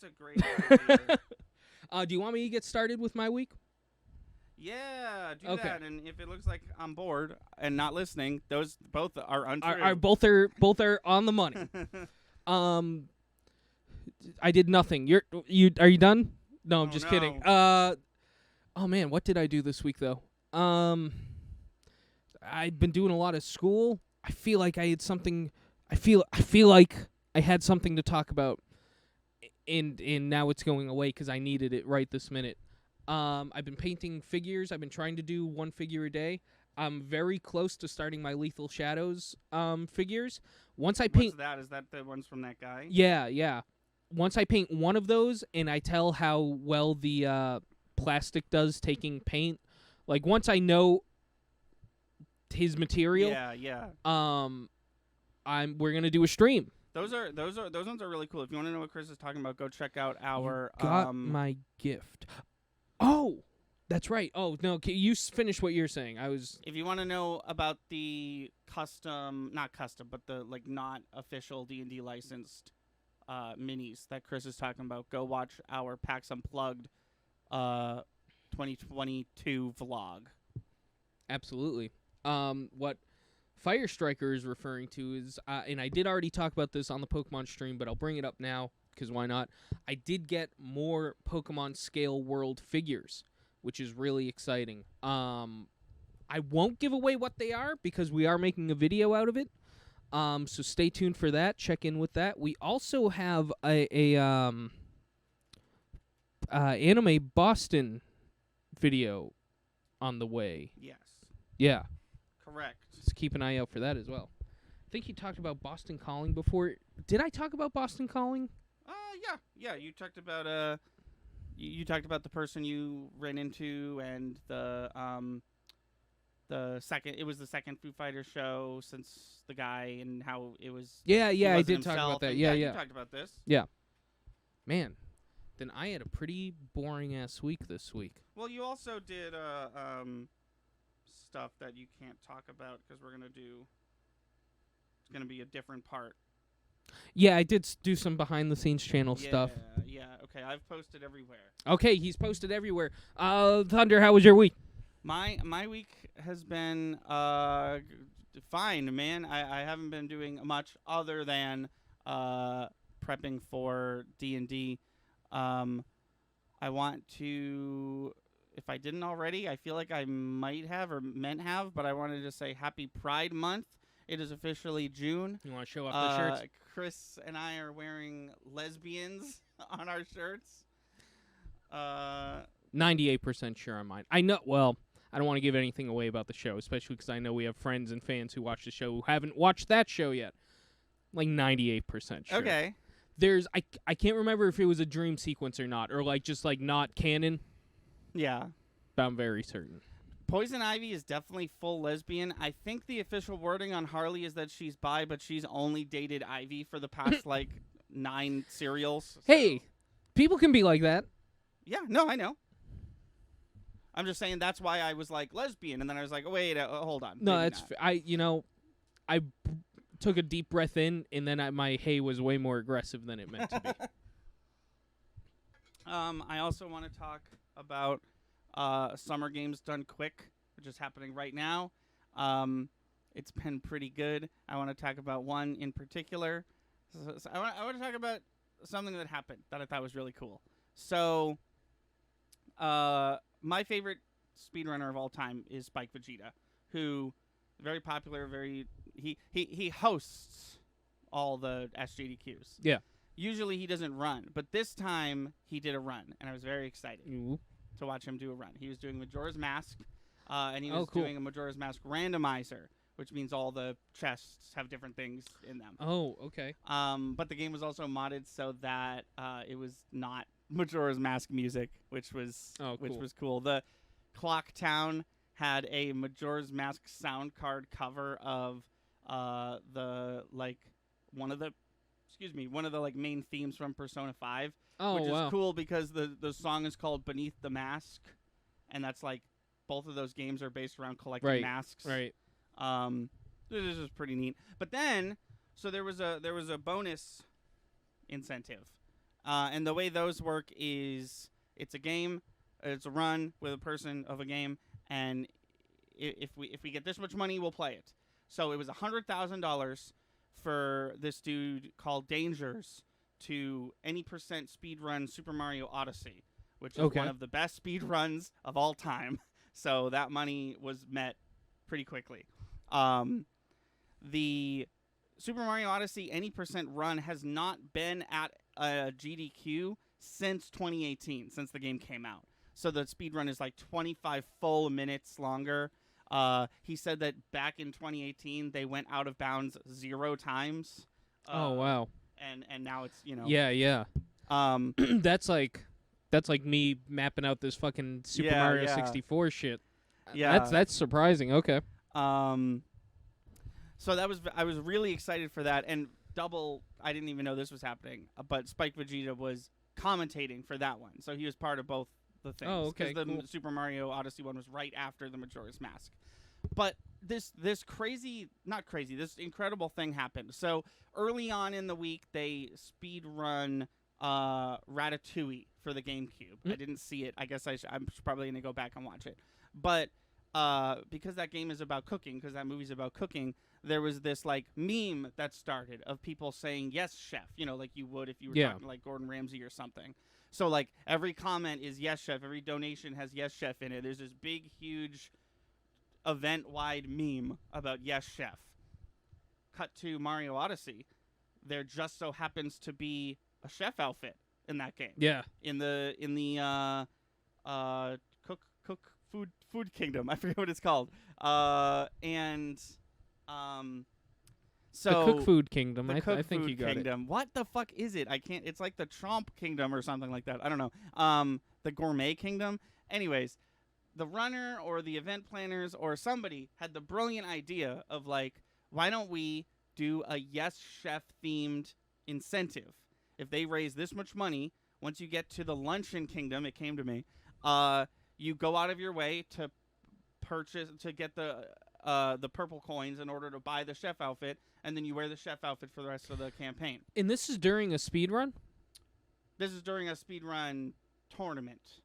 That's a great idea. Do you want me to get started with my week? Yeah, do Okay. that. And if it looks like I'm bored and not listening, those both are untrue. Are both are on the money. I did nothing. Are you done? No, I'm just kidding. Oh man, what did I do this week though? I've been doing a lot of school. I feel like I had something. I feel like I had something to talk about, and now it's going away because I needed it right this minute. I've been painting figures. I've been trying to do one figure a day. I'm very close to starting my Lethal Shadows figures. Once I paint, What's that? Is that the ones from that guy? yeah. Once I paint one of those, and I tell how well the plastic does taking paint, like once I know his material, Yeah. we're gonna do a stream. Those ones are really cool. If you want to know what Chris is talking about, go check out our Got my gift. Oh, that's right. Oh no, you finish what you're saying. If you want to know about the not custom, but the not official D&D licensed minis that Chris is talking about, go watch our PAX Unplugged 2022 vlog. Absolutely. What Fire Striker is referring to is, and I did already talk about this on the Pokemon stream, but I'll bring it up now because why not? I did get more Pokemon Scale World figures, which is really exciting. I won't give away what they are because we are making a video out of it. So stay tuned for that. Check in with that. We also have a Anime Boston video on the way. Yes. Yeah. Correct. Just keep an eye out for that as well. I think you talked about Boston Calling before. Did I talk about Boston Calling? Yeah. You talked about you talked about the person you ran into and the second. It was the second Foo Fighters show since the guy and how it was. Yeah, he I wasn't did talk himself, about that. and Yeah. You talked about this. Yeah. Man, then I had a pretty boring ass week this week. Well, you also did stuff that you can't talk about because we're gonna do. It's gonna be a different part. Yeah, I did do some behind the scenes channel stuff. Yeah. Okay, I've posted everywhere. Okay, he's posted everywhere. Thunder, how was your week? My week has been fine, man. I haven't been doing much other than prepping for D&D. I want to, if I didn't already, I feel like I might have or meant have, but I wanted to say Happy Pride Month. It is officially June. You want to show off the shirts? Chris and I are wearing lesbians on our shirts. 98% sure on mine. I know. Well, I don't want to give anything away about the show, especially because I know we have friends and fans who watch the show who haven't watched that show yet. Like 98% sure. Okay. There's I can't remember if it was a dream sequence or not, or just not canon. Yeah. But I'm very certain. Poison Ivy is definitely full lesbian. I think the official wording on Harley is that she's bi, but she's only dated Ivy for the past 9 serials. So. Hey, people can be like that. Yeah, no, I know. I'm just saying that's why I was like lesbian, and then I was like, oh, wait, hold on. No, that's I took a deep breath in, and then my hey was way more aggressive than it meant to be. I also want to talk about Summer Games Done Quick, which is happening right now. It's been pretty good. I want to talk about one in particular. So I want to talk about something that happened that I thought was really cool. So, my favorite speedrunner of all time is Spike Vegeta, who very popular. He hosts all the SJDQs. Yeah. Usually he doesn't run, but this time he did a run, and I was very excited Ooh. to watch him do a run. He was doing Majora's Mask, and he was cool. doing a Majora's Mask randomizer, which means all the chests have different things in them. Oh, okay. But the game was also modded so that it was not Majora's Mask music, which was cool. The Clock Town had a Majora's Mask sound card cover of one of the main themes from Persona 5, which is cool because the song is called Beneath the Mask, and that's both of those games are based around collecting masks. Right. This is pretty neat. But then, so there was a bonus incentive. And the way those work is it's a game, it's a run with a person of a game, and if we get this much money, we'll play it. So it was $100,000 for this dude called Dangers to any percent speedrun Super Mario Odyssey, which is one of the best speedruns of all time. So that money was met pretty quickly. The Super Mario Odyssey any percent run has not been at a GDQ since 2018, since the game came out. So the speedrun is like 25 full minutes longer. He said that back in 2018 they went out of bounds 0 times. Oh wow! And now it's Yeah. That's like me mapping out this fucking Super Mario 64 shit. Yeah, that's surprising. Okay. So I was really excited for that, and I didn't even know this was happening, but Spike Vegeta was commentating for that one, so he was part of both the things. Oh, okay. Because the cool. Super Mario Odyssey one was right after the Majora's Mask. But this incredible thing happened. So early on in the week, they speed run Ratatouille for the GameCube. I didn't see it. I guess I'm probably going to go back and watch it. But because that game is about cooking, because that movie's about cooking, there was this like meme that started of people saying yes chef, like you would if you were talking to like Gordon Ramsay or something. So like every comment is yes chef, every donation has yes chef in it. There's this big huge event wide meme about yes chef. Cut to Mario Odyssey, there just so happens to be a chef outfit in that game. Yeah. In the food kingdom. I forget what it's called. So the Cook Food Kingdom. The I Cook think Food you got Kingdom. it. What the fuck is it? I can't. It's like the Tromp Kingdom or something like that. I don't know. The Gourmet Kingdom. Anyways, the runner or the event planners or somebody had the brilliant idea of like, why don't we do a Yes Chef themed incentive? If they raise this much money, once you get to the Luncheon Kingdom, it came to me. You go out of your way to get the purple coins in order to buy the chef outfit, and then you wear the chef outfit for the rest of the campaign. And this is during a speed run? This is during a speed run tournament,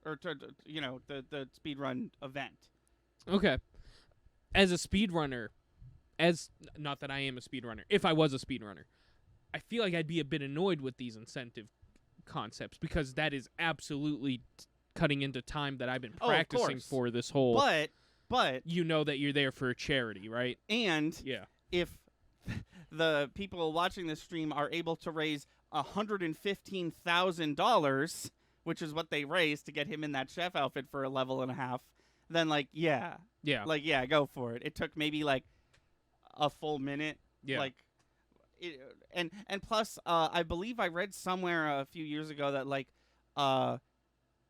or the speed run event. Okay. As a speedrunner, not that I am a speedrunner, if I was a speedrunner, I feel like I'd be a bit annoyed with these incentive concepts because that is absolutely cutting into time that I've been practicing for this whole. But you know that you're there for a charity, right? And yeah, if the people watching this stream are able to raise $115,000, which is what they raised to get him in that chef outfit for a level and a half, then go for it. It took maybe like a full minute. Yeah. And plus, I believe I read somewhere a few years ago that like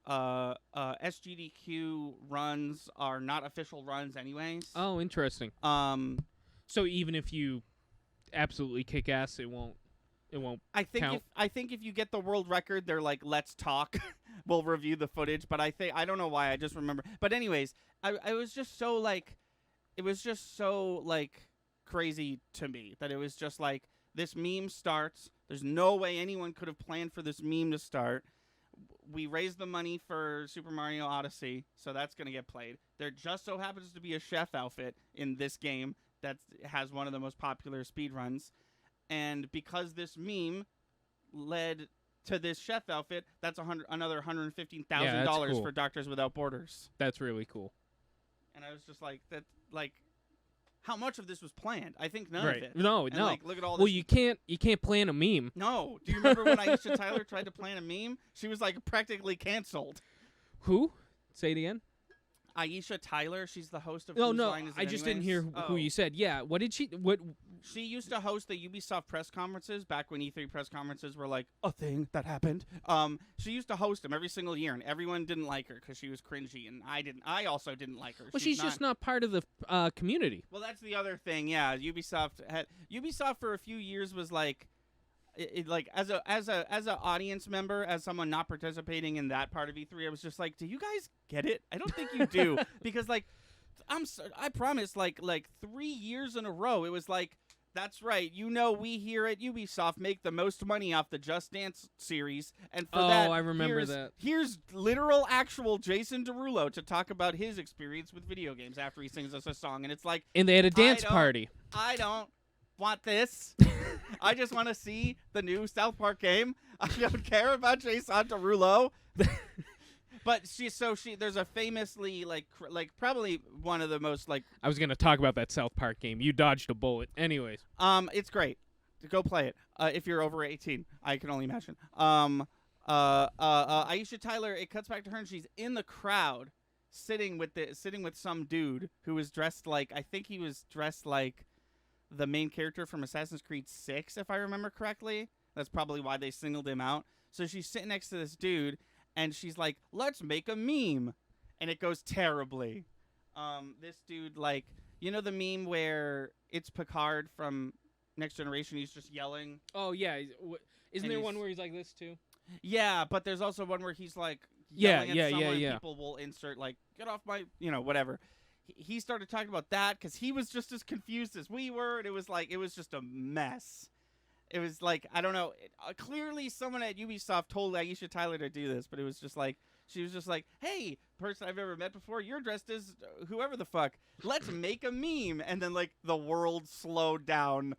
SGDQ runs are not official runs anyways. Oh, interesting. So even if you absolutely kick ass, it won't I think count. I think if you get the world record, they're like, let's talk. We'll review the footage. But I don't know why. I just remember. But anyways, I was just so like, it was just so like crazy to me that it was just like this meme starts. There's no way anyone could have planned for this meme to start. We raised the money for Super Mario Odyssey, so that's going to get played. There just so happens to be a chef outfit in this game that has one of the most popular speedruns. And because this meme led to this chef outfit, that's another $115,000 for Doctors Without Borders. That's really cool. And I was just like, how much of this was planned? I think none of it. No. Like, look at all this. Well, you can't plan a meme. No. Do you remember when Aisha Tyler tried to plan a meme? She was like practically canceled. Who? Say it again. Aisha Tyler. She's the host of. Oh Whose no, Line Is It I just didn't Anyways? hear who you said. Yeah. What did she? What? She used to host the Ubisoft press conferences back when E3 press conferences were like a thing that happened. She used to host them every single year, and everyone didn't like her because she was cringy, and I didn't. I also didn't like her. Well, she's just not part of the community. Well, that's the other thing. Yeah, Ubisoft for a few years was like, as a audience member, as someone not participating in that part of E3, I was just like, do you guys get it? I don't think you do because like, I promise, like 3 years in a row, it was like That's right. You know, we here at Ubisoft make the most money off the Just Dance series, and for Oh, that, I remember that. Here's literal, actual Jason Derulo to talk about his experience with video games after he sings us a song, and it's like, And they had a dance party. I don't want this. I just want to see the new South Park game. I don't care about Jason Derulo. But there's a famously like probably one of the most like. I was gonna talk about that South Park game. You dodged a bullet. Anyways. It's great. Go play it. If you're over 18, I can only imagine. Aisha Tyler. It cuts back to her, and she's in the crowd, sitting with some dude who was dressed like, I think he was dressed like the main character from Assassin's Creed 6, if I remember correctly. That's probably why they singled him out. So she's sitting next to this dude. And she's like, let's make a meme. And it goes terribly. This dude, like, you know the meme where it's Picard from Next Generation? He's just yelling. Oh, yeah. Isn't there one where he's like this, too? Yeah, but there's also one where he's like yelling at someone and yeah. people will insert, like, get off my, whatever. He started talking about that because he was just as confused as we were. And it was just a mess. It was like, I don't know. Clearly, someone at Ubisoft told Aisha Tyler to do this, but it was just like, she was just like, hey, person I've ever met before, you're dressed as whoever the fuck. Let's make a meme. And then, like, the world slowed down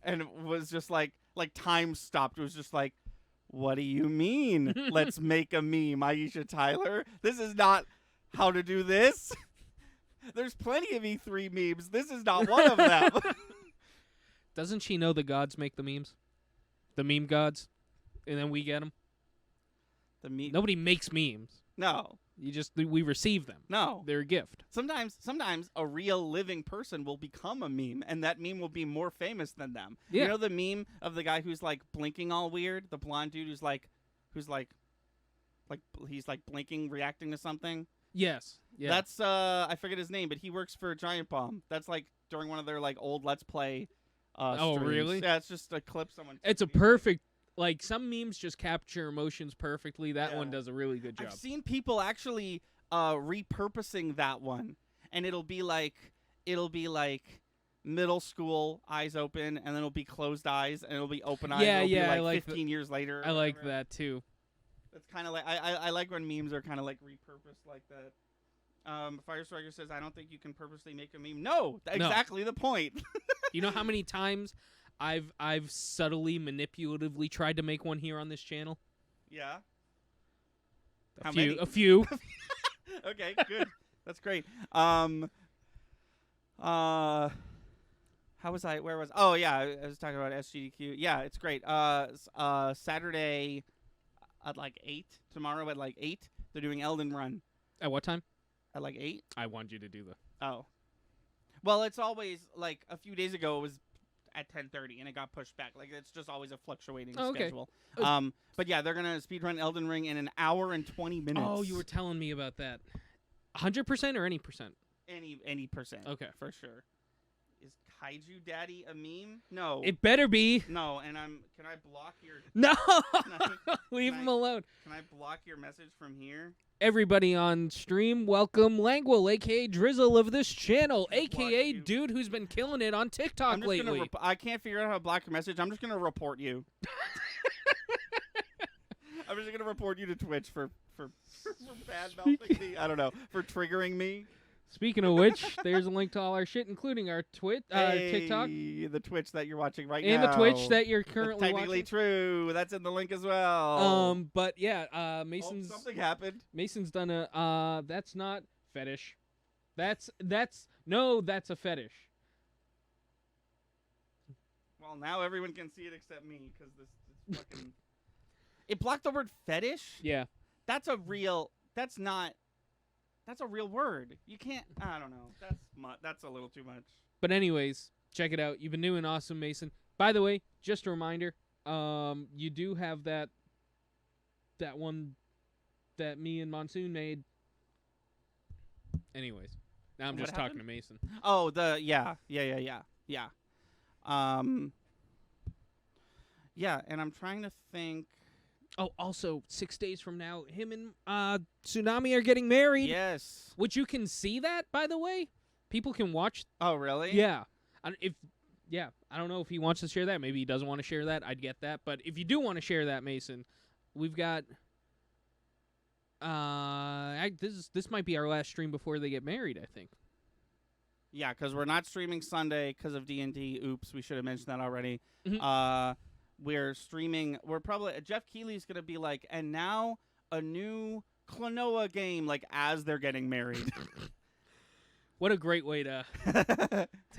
and it was just like time stopped. It was just like, what do you mean? Let's make a meme, Aisha Tyler. This is not how to do this. There's plenty of E3 memes. This is not one of them. Doesn't she know the gods make the memes? The meme gods? And then we get them? Nobody makes memes. No. We receive them. No. They're a gift. Sometimes a real living person will become a meme, and that meme will be more famous than them. Yeah. You know the meme of the guy who's like blinking all weird? The blonde dude who's he's like blinking, reacting to something? Yes. Yeah. That's, I forget his name, but he works for Giant Bomb. That's like during one of their like old Let's Play oh, streams. really? Yeah, it's just a clip someone. It's a perfect, like, some memes just capture emotions perfectly. That one does a really good job. I've seen people actually repurposing that one, and it'll be like middle school, eyes open, and then it'll be closed eyes, and it'll be open eyes. Yeah, it'll yeah, be like I like 15 years later. I like that too. It's kind of like I like when memes are kind of like repurposed like that. Firestriker says, I don't think you can purposely make a meme. No, exactly the point. You know how many times I've subtly, manipulatively tried to make one here on this channel? Yeah. A few. Okay, good. That's great. Where was Oh yeah, I was talking about SGDQ. Yeah, it's great. Saturday at like 8, tomorrow at like 8, they're doing Elden Run. At what time? At like 8? I want you to do the. Oh. Well, it's always like a few days ago it was at 10:30 and it got pushed back. Like it's just always a fluctuating schedule. But yeah, they're going to speedrun Elden Ring in an hour and 20 minutes. Oh, you were telling me about that. 100% or any percent? Any percent. Okay. For sure. Is Kaiju Daddy a meme? No. It better be. No, and can I block your... No! Leave him alone. Can I block your message from here? Everybody on stream, welcome Langwell, a.k.a. Drizzle of this channel, a.k.a. dude who's been killing it on TikTok lately. I can't figure out how to block your message. I'm just going to report you. I'm just going to report you to Twitch for bad mouthing me. I don't know. For triggering me. Speaking of which, there's a link to all our shit, including our TikTok. The Twitch that you're watching right now. And the Twitch that you're currently technically watching. true. That's in the link as well. But yeah, Mason's... something happened. Mason's done a, that's not fetish. That's a fetish. Well, now everyone can see it except me, because this fucking... It blocked the word fetish? Yeah. That's a real word. You can't. I don't know. That's a little too much. But anyways, check it out. You've been doing awesome, Mason. By the way, just a reminder. You do have that one that me and Monsoon made. Anyways, now I'm just talking to Mason. Oh, yeah. Yeah, and I'm trying to think. Oh, also, 6 days from now, him and Tsunami are getting married. Yes. Which you can see that, by the way. People can watch. Oh, really? Yeah. And if Yeah, I don't know if he wants to share that. Maybe he doesn't want to share that. I'd get that. But if you do want to share that, Mason, we've got. This might be our last stream before they get married, I think. Yeah, because we're not streaming Sunday because of D&D. Oops, we should have mentioned that already. Mhm. We're streaming. We're probably Jeff Keighley's gonna be like, and now a new Klonoa game, like as they're getting married. What a great way to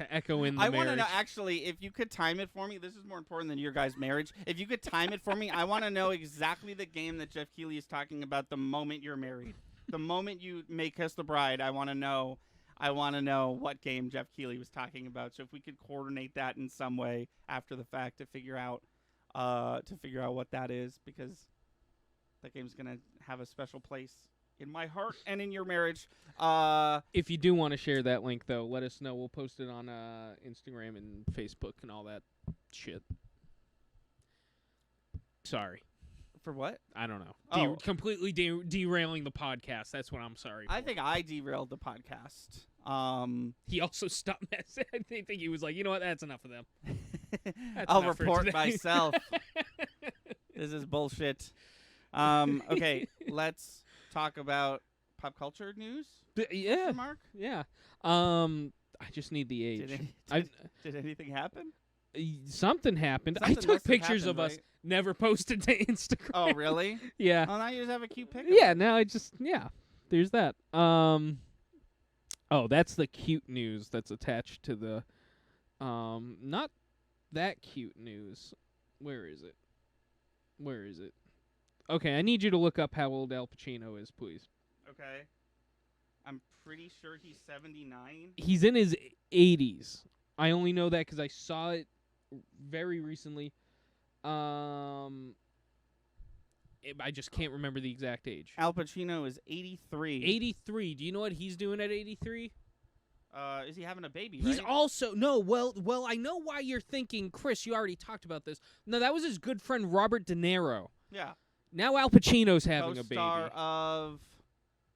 echo in the I marriage. want to know, actually, if you could time it for me. This is more important than your guys' marriage. If you could time it for me, I want to know exactly the game that Jeff Keighley is talking about the moment you're married. The moment you may kiss the bride, I want to know what game Jeff Keighley was talking about. So if we could coordinate that in some way after the fact to figure out what that is, because that game's going to have a special place in my heart and in your marriage. If you do want to share that link, though, let us know. We'll post it on Instagram and Facebook and all that shit. Sorry. For what? I don't know. Completely derailing the podcast. That's what I'm sorry for. I think I derailed the podcast. He also stopped messing. I think he was like, you know what? That's enough of them. I'll report myself. This is bullshit. Okay, let's talk about pop culture news. Yeah. Mark? Yeah. I just need the age. Did anything happen? Something happened. Something I took must have pictures happened, of us, right? never posted to Instagram. Oh, really? Yeah. Oh, now you just have a cute picture. Yeah, now there's that. Oh, that's the cute news that's attached to the not that cute news. Where is it? Okay, I need you to look up how old Al Pacino is, please. Okay. I'm pretty sure he's 79. He's in his 80s. I only know that because I saw it very recently. I just can't remember the exact age. Al Pacino is 83. 83. Do you know what he's doing at 83? Is he having a baby, He's right? also... No, well, I know why you're thinking, Chris, you already talked about this. No, that was his good friend Robert De Niro. Yeah. Now Al Pacino's having a baby. Co-star of...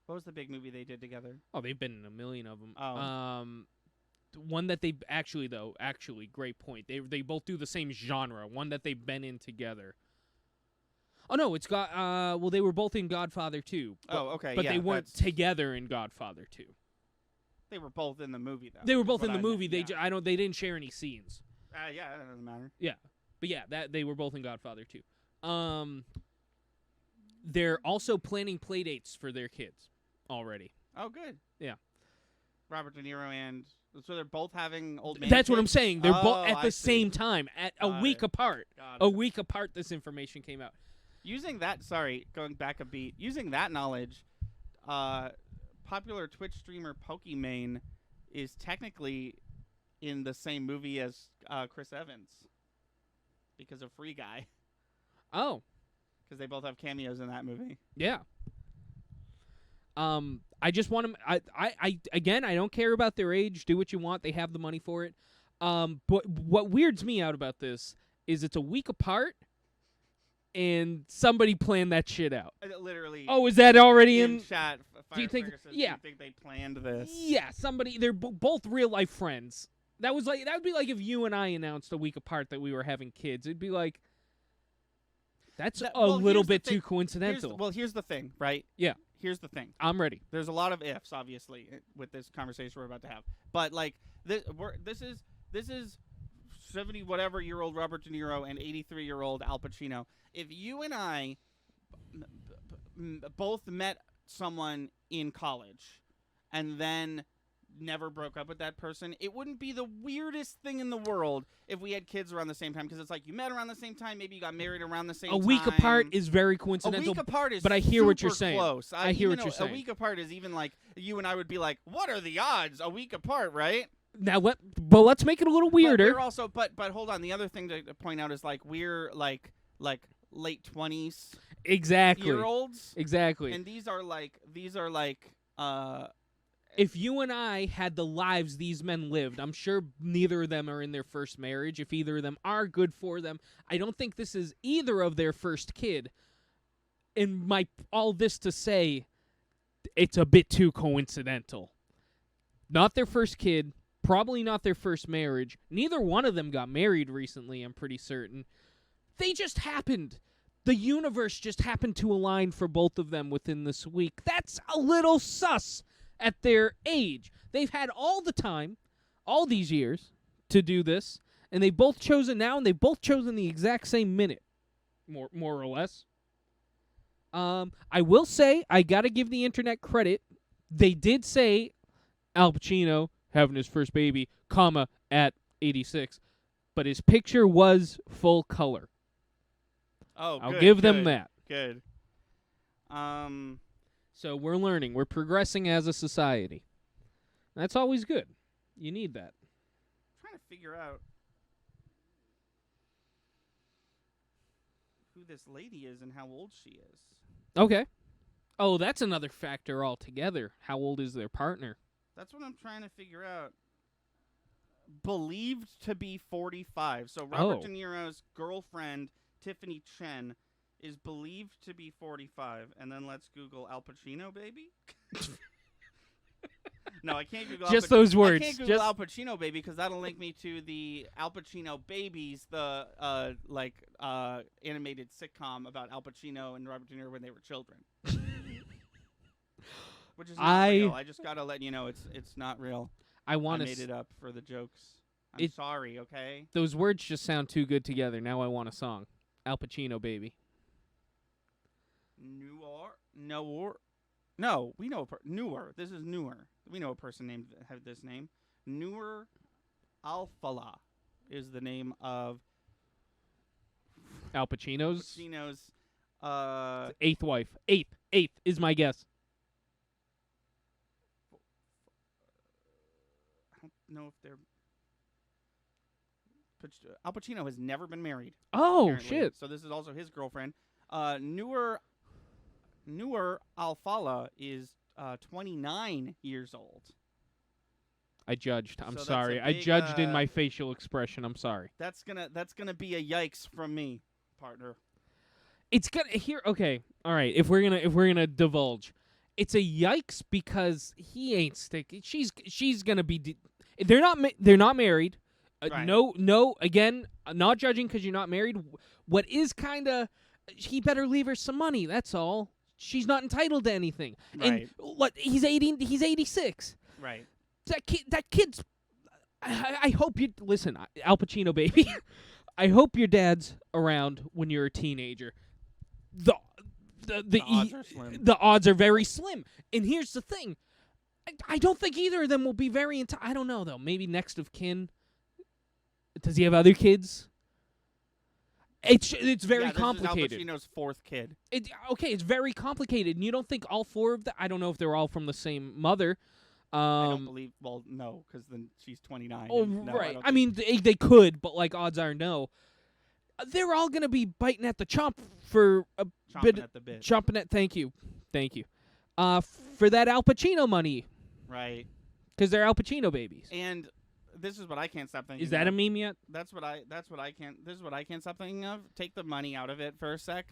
What was the big movie they did together? Oh, they've been in a million of them. Oh. One that they actually, great point. They both do the same genre. One that they've been in together. Oh no, it's got. Well, they were both in Godfather 2. But, okay, but yeah, they weren't together in Godfather 2. They were both in the movie, though. They were both in the movie. Meant, yeah. They didn't share any scenes. Yeah, that doesn't matter. Yeah, but yeah, that they were both in Godfather 2. They're also planning play dates for their kids already. Oh, good. Yeah. Robert De Niro and... So they're both having old man That's kids? what I'm saying. They're both at the same see. time, at a week apart. Got it. Week apart, this information came out. Using that, going back a beat, using that knowledge, popular Twitch streamer Pokimane is technically in the same movie as Chris Evans because of Free Guy. Oh. Because they both have cameos in that movie. Yeah. I just want them. I again, I don't care about their age. Do what you want. They have the money for it. But what weirds me out about this is it's a week apart, and somebody planned that shit out. Literally. Oh, is that already in chat? Do you think? Do you think they planned this? Yeah, somebody. They're both real life friends. That would be like if you and I announced a week apart that we were having kids. It'd be like. That's a little bit too coincidental. Here's the thing, right? Yeah. Here's the thing. I'm ready. There's a lot of ifs, obviously, with this conversation we're about to have. But like, this is 70-whatever-year-old Robert De Niro and 83-year-old Al Pacino. If you and I both met someone in college and then never broke up with that person, it wouldn't be the weirdest thing in the world if we had kids around the same time, because it's like you met around the same time, maybe you got married around the same time. A week apart is very coincidental. A week apart is but I hear what you're super saying. Close. I hear what you're saying. A week apart is even like you and I would be like, what are the odds? A week apart, right? Now let's make it a little weirder. But we're also, but hold on. The other thing to point out is like we're like late 20s year olds. Exactly. And these are like if you and I had the lives these men lived, I'm sure neither of them are in their first marriage. If either of them are, good for them. I don't think this is either of their first kid. And all this to say, it's a bit too coincidental. Not their first kid, Probably not their first marriage. Neither one of them got married recently, I'm pretty certain. They just happened. The universe just happened to align for both of them within this week. That's a little sus at their age. They've had all the time, all these years, to do this, and they've both chosen now, and they've both chosen the exact same minute, more or less. I will say, I gotta give the internet credit. They did say Al Pacino having his first baby, comma, at 86, but his picture was full color. Oh, I'll good, give them good, that. Good. So we're learning. We're progressing as a society. That's always good. You need that. I'm trying to figure out who this lady is and how old she is. Okay. Oh, that's another factor altogether. How old is their partner? That's what I'm trying to figure out. Believed to be 45. So Robert De Niro's girlfriend, Tiffany Chen, is believed to be 45. And then let's Google Al Pacino, baby. No, I can't Google just those words. I can't Google Al Pacino, baby, because that'll link me to the Al Pacino Babies, the animated sitcom about Al Pacino and Robert De Niro when they were children. Which is not real. I just gotta let you know it's not real. I made it up for the jokes. I'm sorry, okay? Those words just sound too good together. Now I want a song. Al Pacino, baby. No, we know newer. This is newer. We know a person named have this name. Noor Al-Falah is the name of Al Pacino's eighth wife. Eighth is my guess. I don't know if they're. Al Pacino has never been married. Oh, apparently. shit. So this is also his girlfriend. Noor Al-Falah is 29 years old. I judged. I'm so sorry. Big, I judged in my facial expression. I'm sorry. That's gonna be a yikes from me, partner. It's gonna here. Okay, all right. If we're gonna divulge, it's a yikes because he ain't sticking. She's gonna be. They're not married. Right. No. Again, not judging because you're not married. What is kind of, he better leave her some money. That's all. She's not entitled to anything. Right. And what? He's 80. He's 86. Right. That kid's. I hope you listen, Al Pacino, baby. I hope your dad's around when you're a teenager. The odds are slim. The odds are very slim. And here's the thing. I don't think either of them will be very I don't know, though. Maybe next of kin. Does he have other kids? It's very complicated. This is Al Pacino's fourth kid. It's very complicated. And you don't think all four of them... I don't know if they're all from the same mother. I don't believe... Well, no, because then she's 29. Oh, no, right. I mean, they could, but odds are no. They're all going to be biting at the chomp for a bit... Chomping at the bit. Chomping at... Thank you. For that Al Pacino money. Right. Because they're Al Pacino babies. And this is what I can't stop thinking Is that of. a meme yet? This is what I can't stop thinking of. Take the money out of it for a sec.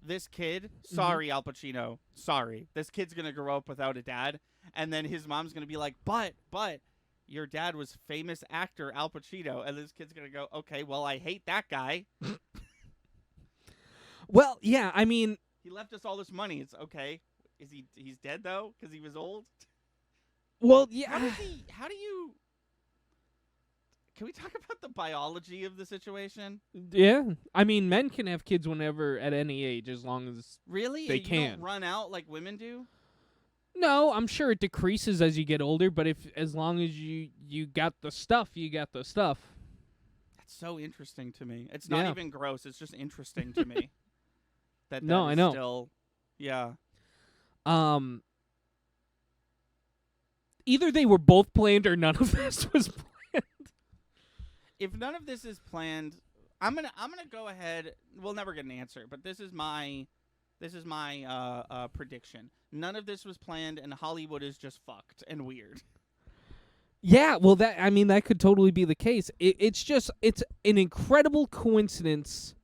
This kid, sorry, Al Pacino, sorry. This kid's going to grow up without a dad. And then his mom's going to be like, but, your dad was famous actor Al Pacino. And this kid's going to go, okay, well, I hate that guy. Well, yeah, I mean. He left us all this money. It's okay. He's dead, though, because he was old? Well, yeah. How do you. Can we talk about the biology of the situation? Yeah. I mean, men can have kids whenever, at any age, as long as really they you can. Don't run out like women do? No, I'm sure it decreases as you get older, but as long as you got the stuff, you got the stuff. That's so interesting to me. It's not even gross. It's just interesting to me. That I know. Still, yeah. Either they were both planned or none of this was planned. If none of this is planned, I'm gonna go ahead. We'll never get an answer, but this is my prediction. None of this was planned, and Hollywood is just fucked and weird. Yeah, well, that could totally be the case. It's an incredible coincidence.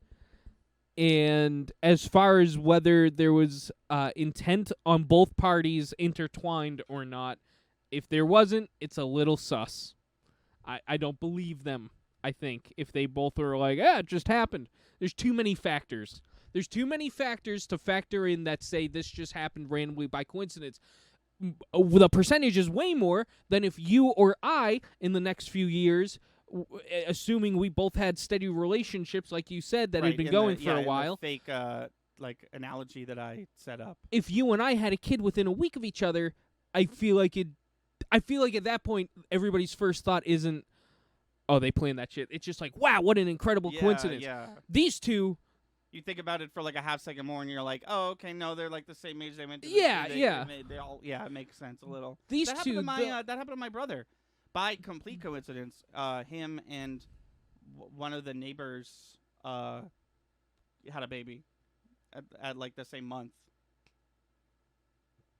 And as far as whether there was intent on both parties intertwined or not, if there wasn't, it's a little sus. I don't believe them. I think if they both are like, yeah, it just happened. There's too many factors. There's too many factors to factor in that say this just happened randomly by coincidence. The percentage is way more than if you or I, in the next few years, assuming we both had steady relationships, like you said, that had been going for a while. The fake like analogy that I set up. If you and I had a kid within a week of each other, I feel like at that point everybody's first thought isn't, oh, they planned that shit. It's just like, wow, what an incredible coincidence. Yeah. These two. You think about it for like a half second more, and you're like, "Oh, okay, no, they're like the same age. They went to They all, it makes sense a little." These that two, that happened to my brother, by complete coincidence. Him and one of the neighbors had a baby at like the same month.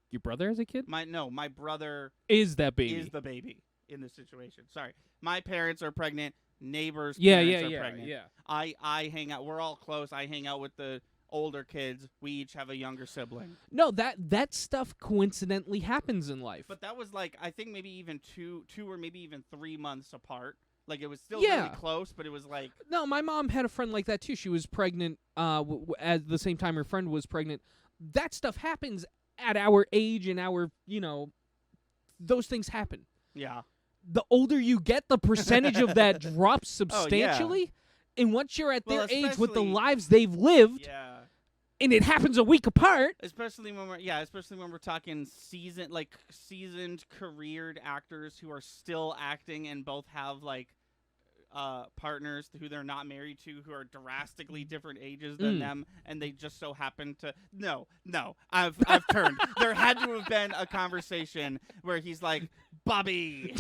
Your brother has a kid? My brother is that baby. Is the baby in this situation? Sorry, my parents are pregnant. Neighbors' parents are pregnant. Yeah. I hang out. We're all close. I hang out with the older kids. We each have a younger sibling. No, that stuff coincidentally happens in life. But that was like, I think maybe even two or maybe even 3 months apart. Like it was still really close, but it was like. No, my mom had a friend like that too. She was pregnant at the same time her friend was pregnant. That stuff happens at our age and our, those things happen. Yeah. The older you get, the percentage of that drops substantially. And once you're at their age with the lives they've lived, and it happens a week apart. Especially when we're talking seasoned, careered actors who are still acting and both have like partners who they're not married to who are drastically different ages than them, and they just so happen to I've turned. There had to have been a conversation where he's like, Bobby.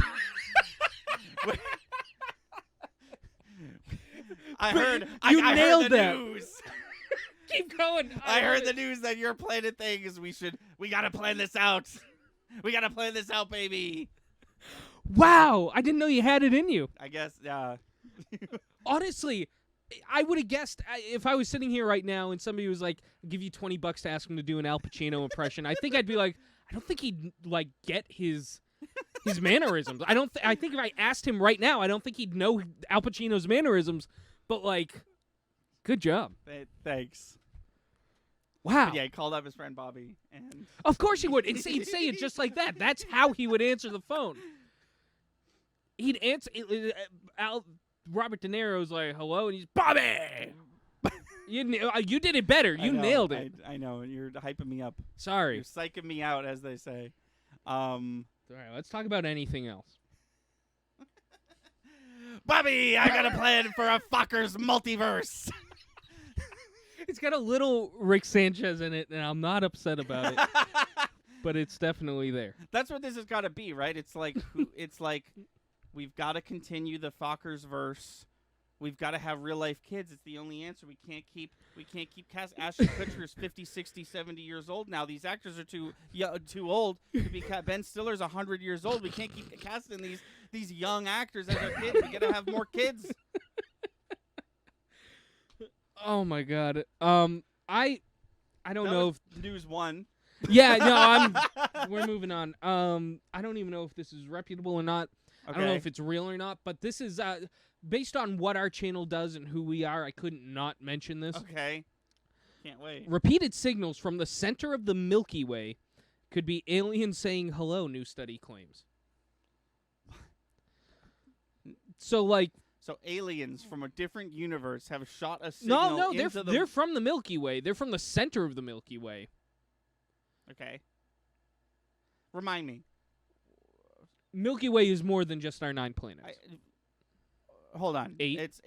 I heard the news. Keep going. I heard the news that you're planning things. We gotta plan this out. We gotta plan this out, baby. Wow, I didn't know you had it in you. I guess, Honestly, I would have guessed if I was sitting here right now and somebody was like, I'll give you $20 to ask him to do an Al Pacino impression. I think I'd be like, I don't think he'd like get his mannerisms. I think if I asked him right now, I don't think he'd know Al Pacino's mannerisms. But like, good job. Thanks. Wow. But yeah, he called up his friend Bobby, and of course he would. He'd say it just like that. That's how he would answer the phone. He'd answer. Robert De Niro's like, "Hello," and he's Bobby. You did it better. You nailed it. I know. You're hyping me up. Sorry. You're psyching me out, as they say. All right, let's talk about anything else. Bobby, I got a plan for a Fockers multiverse. It's got a little Rick Sanchez in it, and I'm not upset about it. But it's definitely there. That's what this has got to be, right? It's like we've got to continue the Fockers verse. We've got to have real life kids. It's the only answer. We can't keep casting. Ashton Kutcher's 50, 60, 70 years old now. These actors are too old to be Ben Stiller's 100 years old. We can't keep casting these young actors as our kids. We got to have more kids. Oh my god. I don't know if news one. Yeah, no, we're moving on. I don't even know if this is reputable or not. Okay. I don't know if it's real or not, but this is based on what our channel does and who we are. I couldn't not mention this. Okay. Can't wait. Repeated signals from the center of the Milky Way could be aliens saying hello, new study claims. So aliens from a different universe have shot a signal. No, they're from the Milky Way. They're from the center of the Milky Way. Okay. Remind me. Milky Way is more than just our 9 planets. Hold on. 8.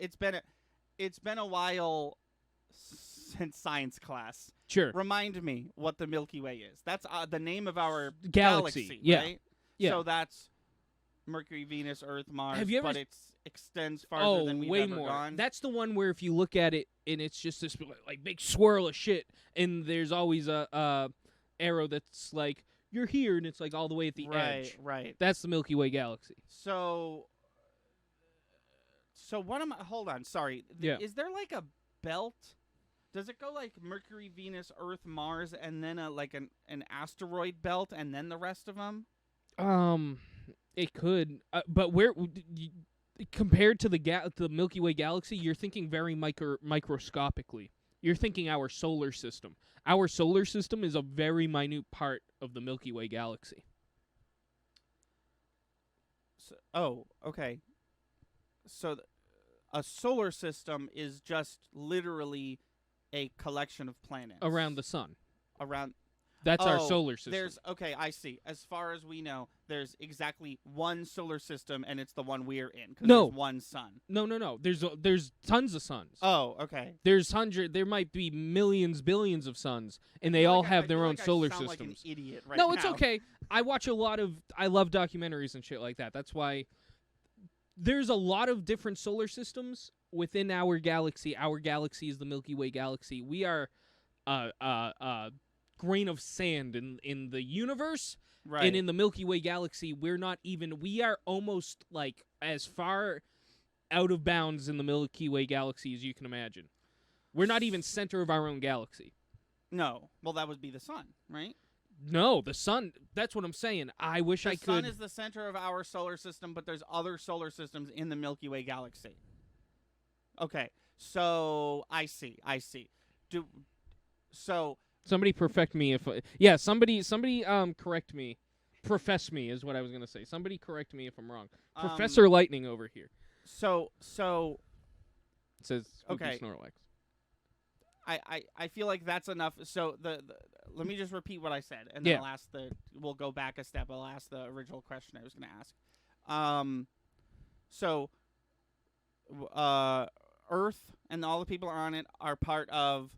It's been a while since science class. Sure. Remind me what the Milky Way is. That's the name of our galaxy, right? Yeah. So that's Mercury, Venus, Earth, Mars, but it extends farther than we've way ever more. gone. That's the one where if you look at it and it's just this like big swirl of shit, and there's always a arrow that's like you're here, and it's like all the way at the edge. Right. That's the Milky Way galaxy. So what am I? Hold on. Sorry. Yeah. Is there like a belt? Does it go like Mercury, Venus, Earth, Mars, and then an asteroid belt, and then the rest of them? It could, but where compared to the Milky Way galaxy, you're thinking very microscopically. You're thinking our solar system. Our solar system is a very minute part of the Milky Way galaxy. So, okay. So a solar system is just literally a collection of planets Around the sun. Around. That's our solar system. I see. As far as we know, there's exactly one solar system, and it's the one we're in. No. There's one sun. No. There's tons of suns. Oh, okay. There might be millions, billions of suns, and they all have their own solar systems. Like an idiot right no, now. it's okay. I love documentaries and shit like that. That's why there's a lot of different solar systems within our galaxy. Our galaxy is the Milky Way galaxy. We are grain of sand in the universe, right. And in the Milky Way galaxy, we are almost like as far out of bounds in the Milky Way galaxy as you can imagine. We're not even center of our own galaxy. No. Well, that would be the sun, right? No, the sun, that's what I'm saying. I wish I could. The sun is the center of our solar system, but there's other solar systems in the Milky Way galaxy. Okay. So, I see. Somebody perfect me somebody correct me. Profess me is what I was going to say. Somebody correct me if I'm wrong. Professor Lightning over here. So it says Spooky okay. Snorlax. I feel like that's enough. So let me just repeat what I said, and then we'll go back a step. I'll ask the original question I was going to ask. Earth and all the people on it are part of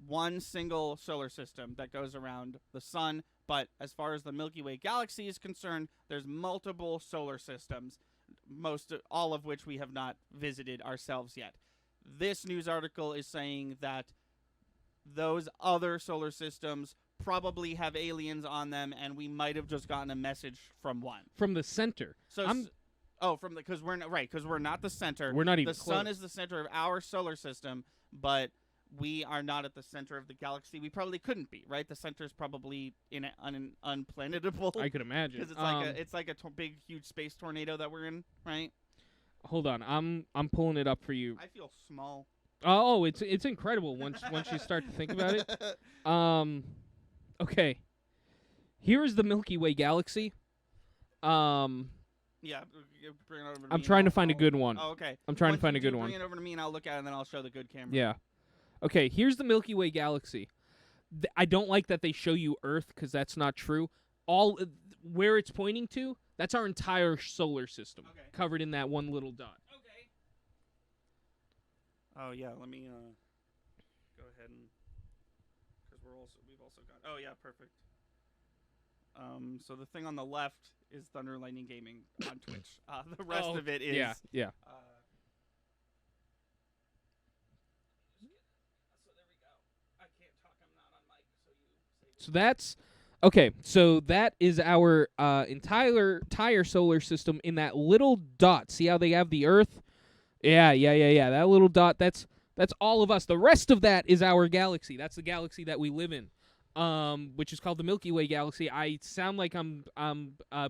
one single solar system that goes around the sun. But as far as the Milky Way galaxy is concerned, there's multiple solar systems, all of which we have not visited ourselves yet. This news article is saying that those other solar systems probably have aliens on them, and we might have just gotten a message from one. From the center. Because we're not the center. We're not even the close. sun is the center of our solar system, but we are not at the center of the galaxy. We probably couldn't be, right? The center is probably in an unplanetable. I could imagine. Because it's like a big, huge space tornado that we're in, right? Hold on, I'm pulling it up for you. I feel small. Oh, it's incredible once you start to think about it. Okay. Here is the Milky Way galaxy. Yeah, bring it over to me. I'm trying to find a good one. Oh, okay. I'm trying to find a good one. Bring it over to me, and I'll look at it, and then I'll show the good camera. Yeah. Okay, here's the Milky Way galaxy. I don't like that they show you Earth because that's not true. Where it's pointing to, that's our entire solar system covered in that one little dot. Okay. Oh yeah, let me go ahead and because we've also got. Oh yeah, perfect. So the thing on the left is Thunder Lightning Gaming on Twitch. The rest of it is yeah. So there we go. I can't talk. I'm not on mic. So that's okay. So that is our entire solar system in that little dot. See how they have the Earth? Yeah. That little dot. That's all of us. The rest of that is our galaxy. That's the galaxy that we live in. Which is called the Milky Way galaxy. I sound like I'm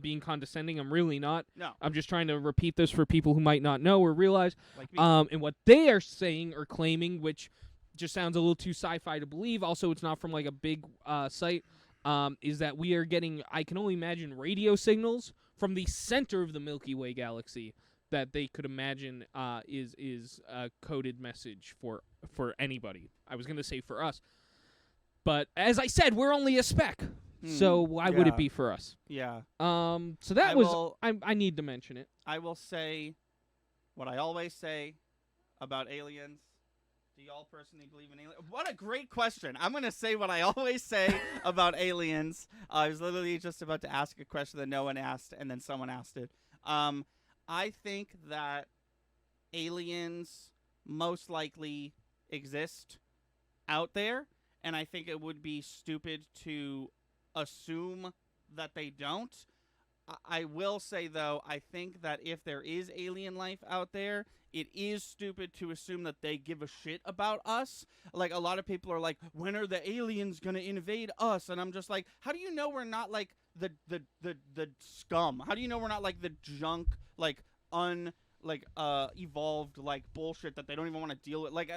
being condescending. I'm really not. No. I'm just trying to repeat this for people who might not know or realize. Like me. And what they are saying or claiming, which just sounds a little too sci-fi to believe. Also, it's not from like a big site. Is that we are getting? I can only imagine radio signals from the center of the Milky Way galaxy that they could imagine is a coded message for anybody. I was gonna say for us. But as I said, we're only a speck, so why would it be for us? Yeah. So that I need to mention it. I will say what I always say about aliens. Do y'all personally believe in aliens? What a great question. I'm going to say what I always say about aliens. I was literally just about to ask a question that no one asked, and then someone asked it. I think that aliens most likely exist out there. And I think it would be stupid to assume that they don't. I will say, though, I think that if there is alien life out there, it is stupid to assume that they give a shit about us. Like, a lot of people are like, when are the aliens going to invade us? And I'm just like, how do you know we're not, like, the scum? How do you know we're not like the junk, like evolved like bullshit that they don't even want to deal with? Like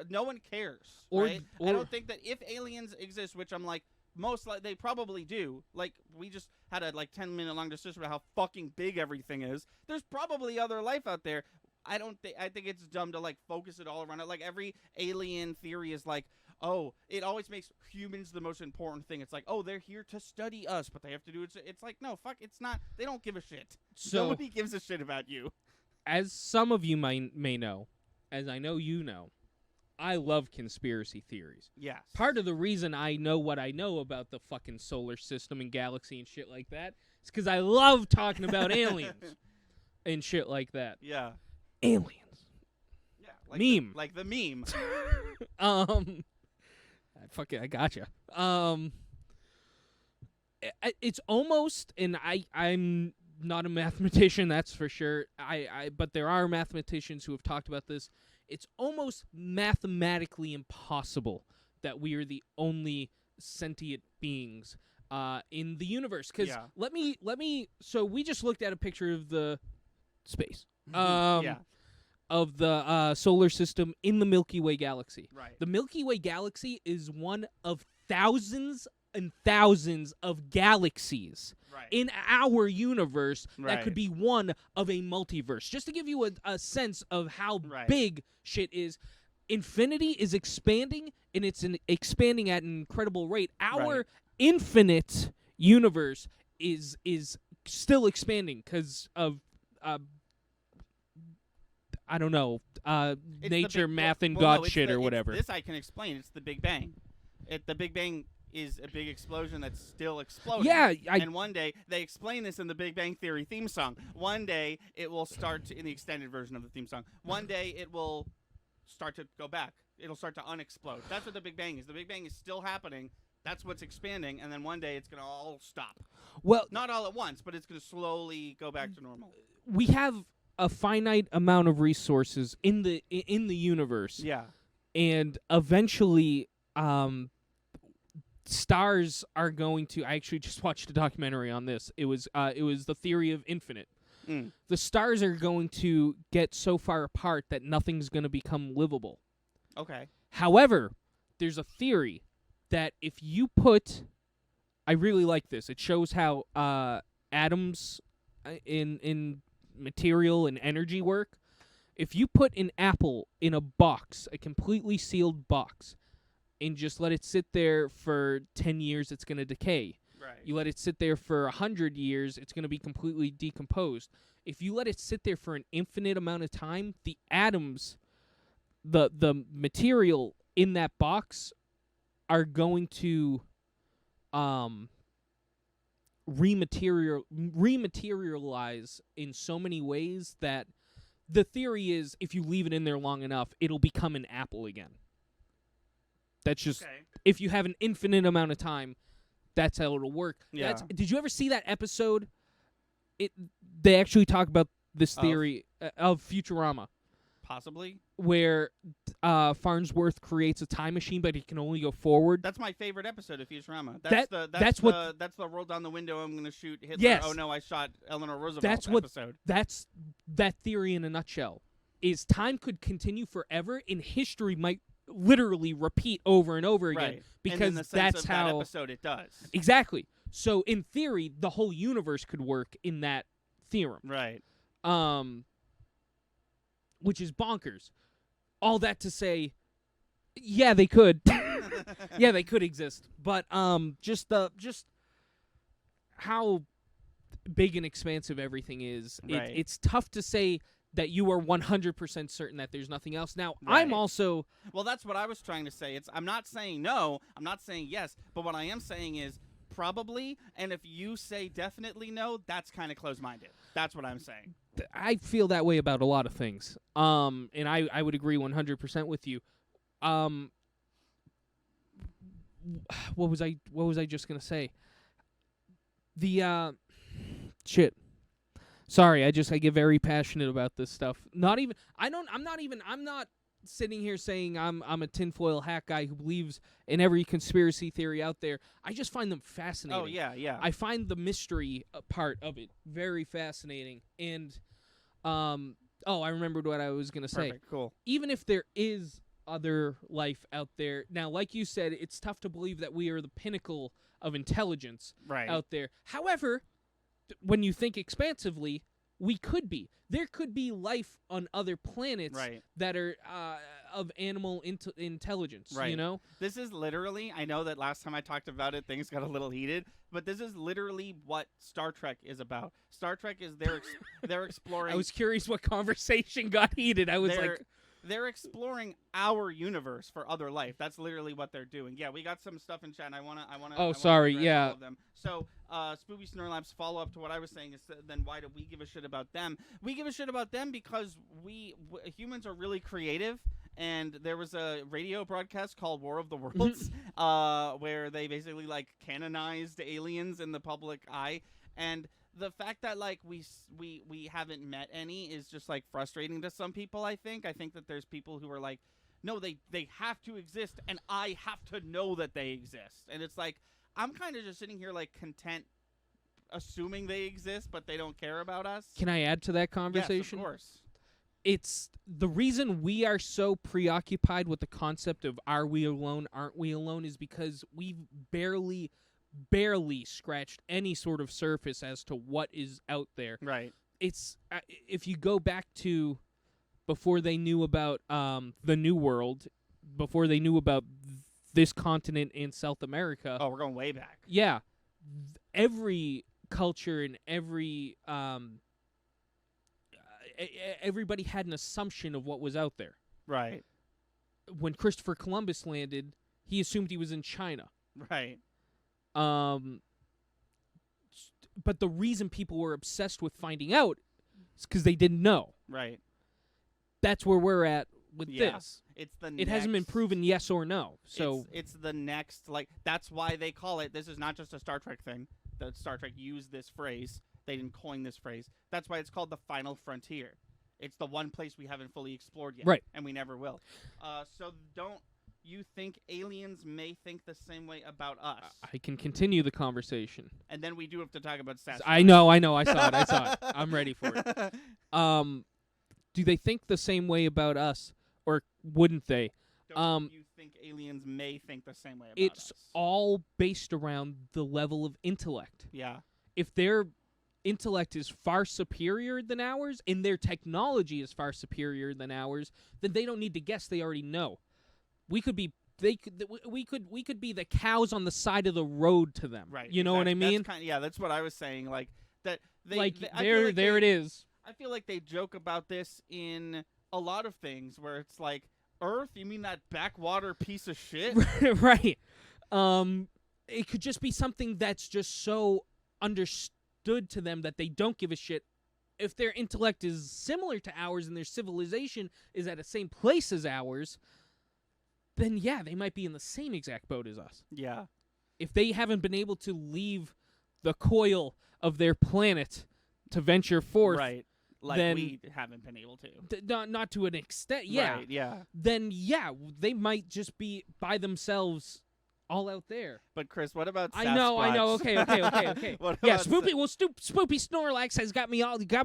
no one cares, right? I don't think that if aliens exist, which I'm like most like they probably do. Like we just had a like 10-minute long discussion about how fucking big everything is. There's probably other life out there. I think it's dumb to like focus it all around it. Like every alien theory is like, oh, it always makes humans the most important thing. It's like, oh, they're here to study us, but they have to do it. It's like, no, fuck, it's not. They don't give a shit. So, nobody gives a shit about you. As some of you may know, as I know you know, I love conspiracy theories. Yes. Part of the reason I know what I know about the fucking solar system and galaxy and shit like that is because I love talking about aliens and shit like that. Yeah. Aliens. Yeah. Like meme. The meme. I gotcha. It's almost, and I'm not a mathematician, that's for sure. But there are mathematicians who have talked about this. It's almost mathematically impossible that we are the only sentient beings in the universe. Because let me. So we just looked at a picture of the space. Of the solar system in the Milky Way galaxy. Right. The Milky Way galaxy is one of thousands and thousands of galaxies in our universe that could be one of a multiverse. Just to give you a sense of how big shit is, infinity is expanding, and it's expanding at an incredible rate. Our infinite universe is still expanding because of I don't know, nature, math, and God shit or whatever. This I can explain. It's the Big Bang. The Big Bang is a big explosion that's still exploding. Yeah. And one day, they explain this in the Big Bang Theory theme song. One day, it will start in the extended version of the theme song. One day, it will start to go back. It'll start to unexplode. That's what the Big Bang is. The Big Bang is still happening. That's what's expanding. And then one day, it's going to all stop. Well, not all at once, but it's going to slowly go back to normal. We have a finite amount of resources in the universe. Yeah. And eventually stars are going to, I actually just watched a documentary on this. It was the theory of infinite. The stars are going to get so far apart that nothing's going to become livable. Okay. However, there's a theory that if you put, I really like this. It shows how atoms in material and energy work. If you put an apple in a box, a completely sealed box, and just let it sit there for 10 years, it's going to decay. Right. You let it sit there for 100 years, it's going to be completely decomposed. If you let it sit there for an infinite amount of time, the atoms, the material in that box are going to rematerialize in so many ways that the theory is if you leave it in there long enough, it'll become an apple again. That's just, if you have an infinite amount of time, that's how it'll work. Yeah. Did you ever see that episode? They actually talk about this theory of Futurama. Possibly. Where Farnsworth creates a time machine, but he can only go forward. That's my favorite episode of Futurama. That's the roll down the window, I'm going to shoot Hitler. Yes. Oh no, I shot Eleanor Roosevelt episode. That's that theory in a nutshell. Is time could continue forever, and history might literally repeat over and over again because and in the sense that's of how that episode it does. Exactly. So in theory, the whole universe could work in that theorem. Right. Which is bonkers. All that to say, yeah, they could. Yeah, they could exist. But just how big and expansive everything is. Right. It's tough to say that you are 100% certain that there's nothing else. Now, I'm also... Well, that's what I was trying to say. I'm not saying no. I'm not saying yes. But what I am saying is probably, and if you say definitely no, that's kind of close-minded. That's what I'm saying. I feel that way about a lot of things. And I would agree 100% with you. What was I just going to say? Shit. Sorry, I get very passionate about this stuff. I'm not sitting here saying I'm a tinfoil hat guy who believes in every conspiracy theory out there. I just find them fascinating. Oh yeah. I find the mystery part of it very fascinating. And I remembered what I was gonna say. Perfect. Cool. Even if there is other life out there, now, like you said, it's tough to believe that we are the pinnacle of intelligence out there. However, when you think expansively, we could be. There could be life on other planets that are of animal intelligence, right. you know? This is literally, I know that last time I talked about it, things got a little heated, but this is literally what Star Trek is about. Star Trek is they're exploring... I was curious what conversation got heated. I was They're exploring our universe for other life. That's literally what they're doing. Yeah, we got some stuff in chat. I wanna. Oh, sorry. Yeah. All of them. So, Spoopy Snorlaps, follow up to what I was saying is then why do we give a shit about them? We give a shit about them because humans are really creative. And there was a radio broadcast called War of the Worlds, where they basically like canonized aliens in the public eye. And the fact that like we haven't met any is just like frustrating to some people. I think that there's people who are like, no, they have to exist, and I have to know that they exist. And it's like I'm kind of just sitting here like content, assuming they exist, but they don't care about us. Can I add to that conversation? Yes, of course. It's the reason we are so preoccupied with the concept of are we alone, aren't we alone, is because we've barely scratched any sort of surface as to what is out there. Right. It's if you go back to before they knew about the New World, before they knew about this continent in South America. Oh, we're going way back. Yeah. Every culture and everybody had an assumption of what was out there. Right. When Christopher Columbus landed, he assumed he was in China. Right. But the reason people were obsessed with finding out is because they didn't know. Right. That's where we're at with this. It hasn't been proven yes or no. So it's the next, like, that's why they call it, this is not just a Star Trek thing. That Star Trek used this phrase. They didn't coin this phrase. That's why it's called the final frontier. It's the one place we haven't fully explored yet. Right. And we never will. So don't you think aliens may think the same way about us? I can continue the conversation. And then we do have to talk about Sasquatch. I know. I saw it. I'm ready for it. Do they think the same way about us, or wouldn't they? Don't you think aliens may think the same way about us? It's all based around the level of intellect. Yeah. If their intellect is far superior than ours, and their technology is far superior than ours, then they don't need to guess. They already know. We could be we could be the cows on the side of the road to them. Right. You know what I mean? That's what I was saying. Like that. There it is. I feel like they joke about this in a lot of things where it's like, Earth? You mean that backwater piece of shit? Right. It could just be something that's just so understood to them that they don't give a shit. If their intellect is similar to ours and their civilization is at the same place as ours, then yeah, they might be in the same exact boat as us. Yeah. If they haven't been able to leave the coil of their planet to venture forth, right? Like then we haven't been able to. Not to an extent, yeah. Right, yeah. Then yeah, they might just be by themselves all out there. But Chris, what about Sasquatch? I know. Okay. Yeah, Spoopy Snorlax has got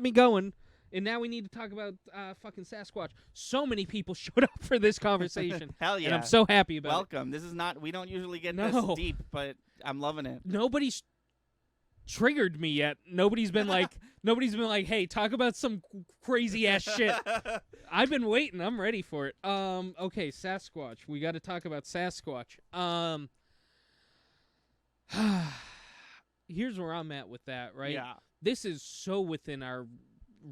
me going. And now we need to talk about fucking Sasquatch. So many people showed up for this conversation. Hell yeah. And I'm so happy about Welcome. This is not, we don't usually get this deep, but I'm loving it. Nobody's triggered me yet. Nobody's been like, hey, talk about some crazy ass shit. I've been waiting. I'm ready for it. Okay, Sasquatch. We got to talk about Sasquatch. Here's where I'm at with that, right? Yeah. This is so within our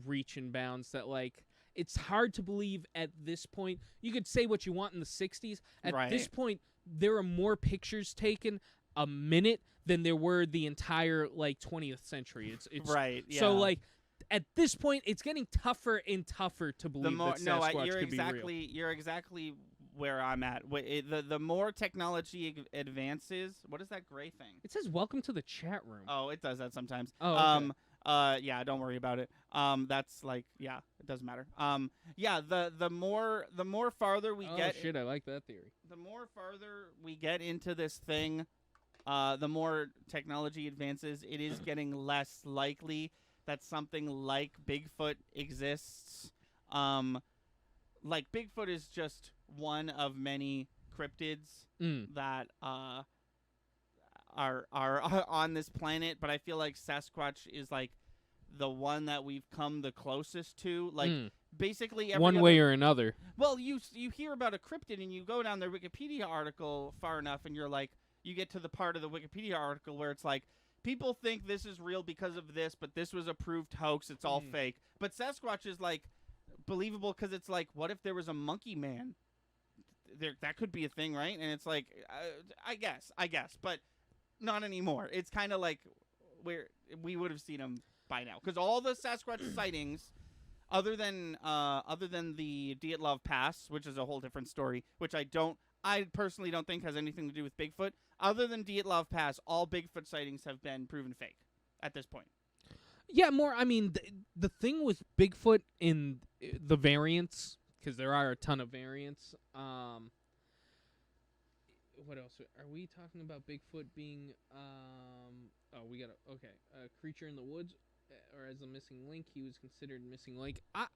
reach and bounds that, like, it's hard to believe at this point. You could say what you want in the 60s. At this point, there are more pictures taken a minute than there were the entire, like, 20th century. It's right, yeah. So, like, at this point, it's getting tougher and tougher to believe that Sasquatch could be real. You're exactly where I'm at. The more technology advances, what is that gray thing? It says welcome to the chat room. Oh, it does that sometimes. Oh, okay. Yeah, don't worry about it. That's like, yeah, it doesn't matter. Yeah, the more farther we get. Oh shit, I like that theory. The more farther we get into this thing, the more technology advances. It is getting less likely that something like Bigfoot exists. Like Bigfoot is just one of many cryptids that are on this planet, but I feel like Sasquatch is like the one that we've come the closest to. Like basically every one way or another. Well, you hear about a cryptid and you go down their Wikipedia article far enough, and you're like, you get to the part of the Wikipedia article where it's like, people think this is real because of this, but this was a proved hoax. It's all fake. But Sasquatch is like believable because it's like, what if there was a monkey man? That could be a thing, right? And it's like, I guess, but not anymore. It's kind of like we would have seen him by now, because all the Sasquatch sightings, other than the Dyatlov Pass, which is a whole different story, which I personally don't think has anything to do with Bigfoot. Other than Dyatlov Pass, all Bigfoot sightings have been proven fake at this point. Yeah, more. I mean, the thing with Bigfoot in the variants, because there are a ton of variants. What else? Are we talking about Bigfoot being? Oh, we got a creature in the woods, or as a missing link. He was considered missing link. I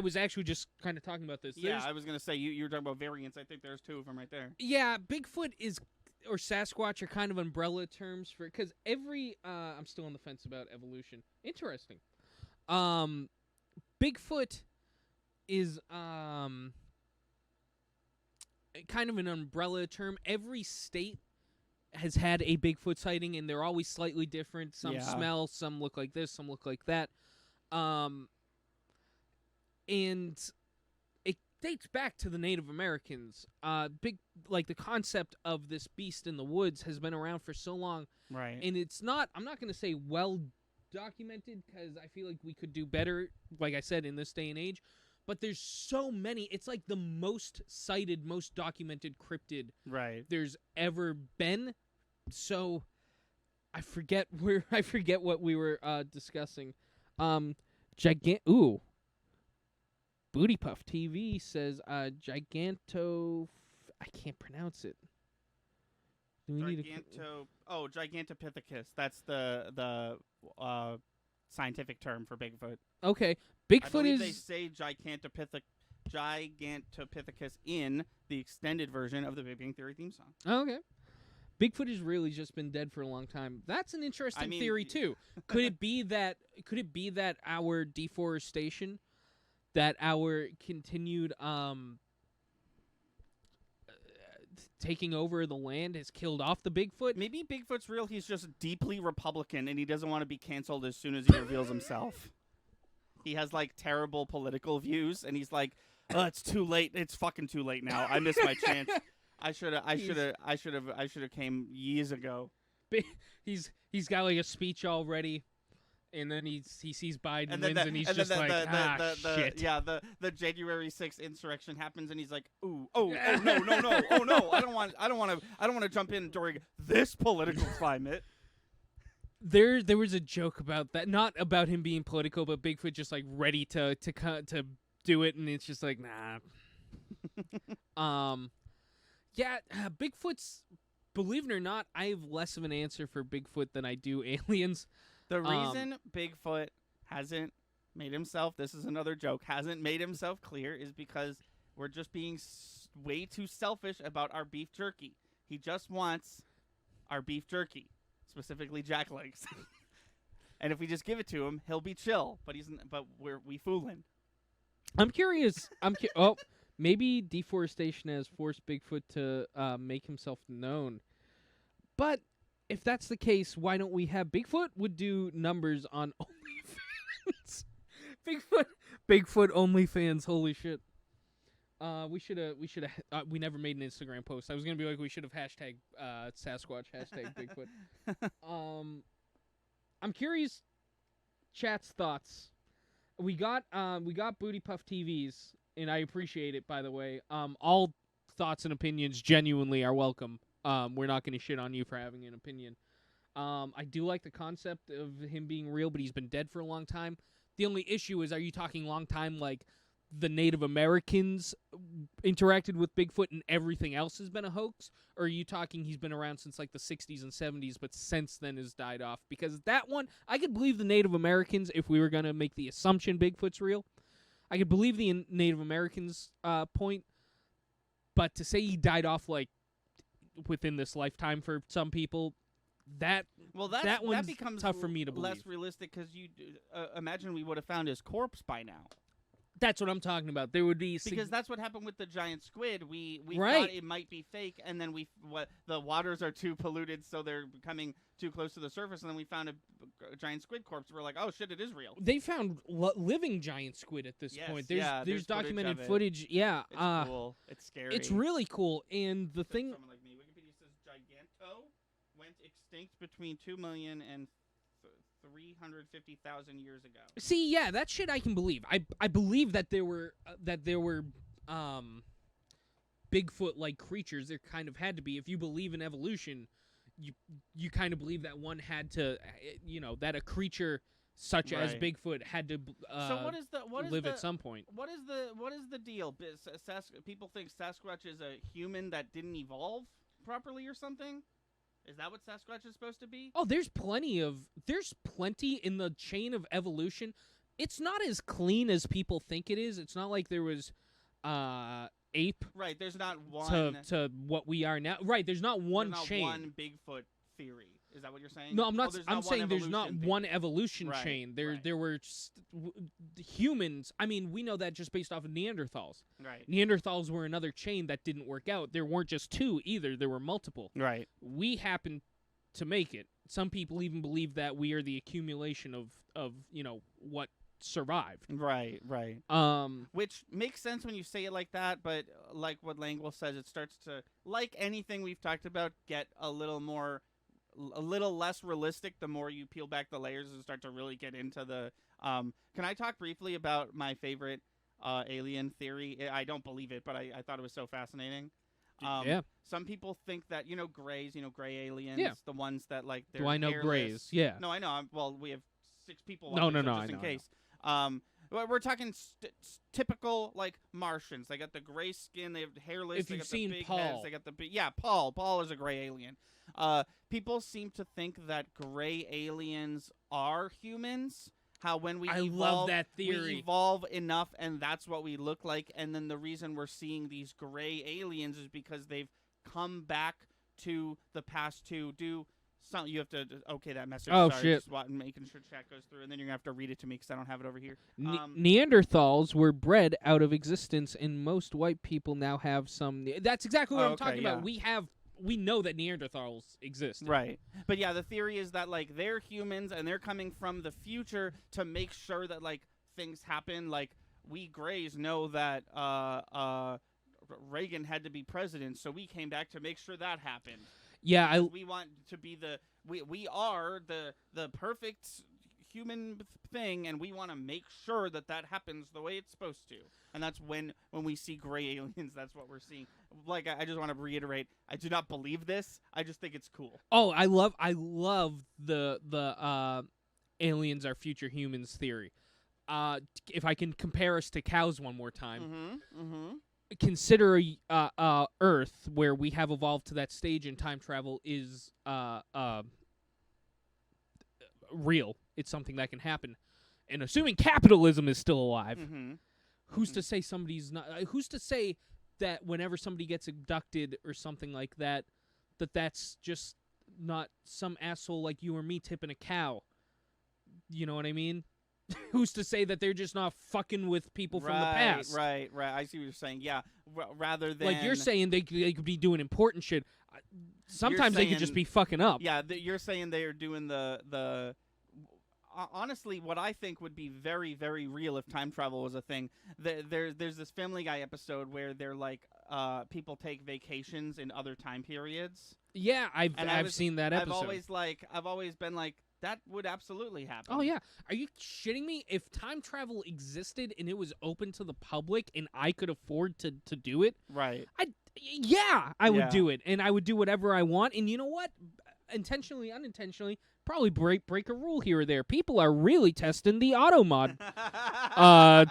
was actually just kind of talking about this. Yeah, I was gonna say you were talking about variants. I think there's two of them right there. Yeah, Bigfoot or Sasquatch are kind of umbrella terms for, because every I'm still on the fence about evolution. Interesting. Bigfoot is kind of an umbrella term. Every state has had a Bigfoot sighting, and they're always slightly different. Some smell, some look like this, some look like that. And it dates back to the Native Americans. The concept of this beast in the woods has been around for so long. Right. And I'm not going to say well documented, because I feel like we could do better, like I said, in this day and age. But there's so many. It's like the most cited, most documented cryptid there's ever been. So I forget what we were discussing. Booty Puff TV says Gigantopithecus. I can't pronounce it. Gigantopithecus. That's the scientific term for Bigfoot. Okay, Bigfoot is. They say Gigantopithecus in the extended version of the Big Bang Theory theme song. Okay. Bigfoot has really just been dead for a long time. That's an interesting theory too. Could it be that our deforestation, that our continued taking over the land has killed off the Bigfoot? Maybe Bigfoot's real. He's just deeply Republican, and he doesn't want to be canceled as soon as he reveals himself. He has like terrible political views, and he's like, "Oh, it's too late. It's fucking too late now. I missed my chance. I should have came years ago." He's got like a speech already, and then he sees Biden wins, and he's just like, shit. Yeah, the January 6th insurrection happens, and he's like, no, I don't want to jump in during this political climate. There was a joke about that, not about him being political, but Bigfoot just like ready to do it, and it's just like, nah. Bigfoot's, believe it or not, I have less of an answer for Bigfoot than I do aliens. The reason Bigfoot hasn't made himself, this is another joke, hasn't made himself clear is because we're just being way too selfish about our beef jerky. He just wants our beef jerky. Specifically jack legs. And if we just give it to him, he'll be chill, but we fooling. I'm curious. Maybe deforestation has forced Bigfoot to make himself known. But if that's the case, why don't we have Bigfoot would do numbers on OnlyFans? Bigfoot OnlyFans, holy shit. We never made an Instagram post. I was gonna be like, we should have hashtag Sasquatch, hashtag Bigfoot. I'm curious, chat's thoughts. We got Booty Puff TVs, and I appreciate it, by the way. All thoughts and opinions genuinely are welcome. We're not gonna shit on you for having an opinion. I do like the concept of him being real, but he's been dead for a long time. The only issue is, are you talking long time like the Native Americans interacted with Bigfoot and everything else has been a hoax? Or are you talking he's been around since like the 60s and 70s, but since then has died off? Because that one, I could believe the Native Americans if we were going to make the assumption Bigfoot's real. I could believe the Native Americans point, but to say he died off like within this lifetime for some people, that becomes tough for me to believe. Less realistic because you imagine we would have found his corpse by now. That's what I'm talking about. There would be because that's what happened with the giant squid. We right. thought it might be fake, and then the waters are too polluted, so they're coming too close to the surface. And then we found a giant squid corpse. We're like, oh shit, it is real. They found living giant squid at this point. There's documented footage. Yeah, it's cool. It's scary. It's really cool. And the thing, someone like me, Wikipedia says Giganto went extinct between 2 million and 350,000 years ago. See, yeah, that shit I can believe. I believe that there were Bigfoot-like creatures. There kind of had to be. If you believe in evolution, you kind of believe that one had to, that a creature such as Bigfoot had to so live at some point. What is the deal? People think Sasquatch is a human that didn't evolve properly or something? Is that what Sasquatch is supposed to be? Oh, there's plenty in the chain of evolution. It's not as clean as people think it is. It's not like there was ape. Right, there's not one to what we are now. Right, there's not one chain. One Bigfoot theory. Is that what you're saying? No, I'm not. I'm saying there's not one evolution chain. There were humans. I mean, we know that just based off of Neanderthals. Right. Neanderthals were another chain that didn't work out. There weren't just two either. There were multiple. Right. We happened to make it. Some people even believe that we are the accumulation of what survived. Right. Which makes sense when you say it like that, but like what Langwell says, it starts to, like anything we've talked about, get a little less realistic the more you peel back the layers and start to really get into the can I talk briefly about my favorite alien theory? I don't believe it, but I thought it was so fascinating. Yeah. Some people think that greys, gray aliens, the ones that like they're Do I know hairless. grays? Yeah. No, I know. Well, we have 6 people. No, just in case. We're talking typical like Martians. They got the gray skin. They have hairless. If they you've got seen the big Paul, heads. They got the big. Yeah, Paul. Paul is a gray alien. People seem to think that gray aliens are humans. How when we evolve, love that theory. We evolve enough, and that's what we look like. And then the reason we're seeing these gray aliens is because they've come back to the past to do something. You have to okay that message. Oh, sorry, shit! Just making sure chat goes through, and then you're gonna have to read it to me because I don't have it over here. Neanderthals were bred out of existence, and most white people now have some. That's exactly what I'm talking about. We know that Neanderthals exist. Right. But yeah, the theory is that like they're humans and they're coming from the future to make sure that like things happen. Like we Greys know that Reagan had to be president, so we came back to make sure that happened. Yeah, we want to be we are the perfect human thing, and we want to make sure that happens the way it's supposed to. And that's when we see gray aliens, that's what we're seeing. Like I just want to reiterate, I do not believe this. I just think it's cool. Oh, I love the aliens are future humans theory. If I can compare us to cows one more time. Consider Earth, where we have evolved to that stage in time travel, is real. It's something that can happen. And assuming capitalism is still alive, who's to say somebody's not? Who's to say that whenever somebody gets abducted or something like that, that's just not some asshole like you or me tipping a cow? You know what I mean? Who's to say that they're just not fucking with people from the past? Right. I see what you're saying. Yeah, rather than like you're saying they could be doing important shit. Sometimes they could just be fucking up. Yeah, you're saying they are doing the. Honestly, what I think would be very, very real if time travel was a thing. There's this Family Guy episode where they're like, people take vacations in other time periods. Yeah, I've seen that episode. I've always been like, that would absolutely happen. Oh yeah, are you shitting me? If time travel existed and it was open to the public and I could afford to do it, right? I would do it, and I would do whatever I want. And you know what? intentionally, unintentionally, probably break a rule here or there. People are really testing the auto mod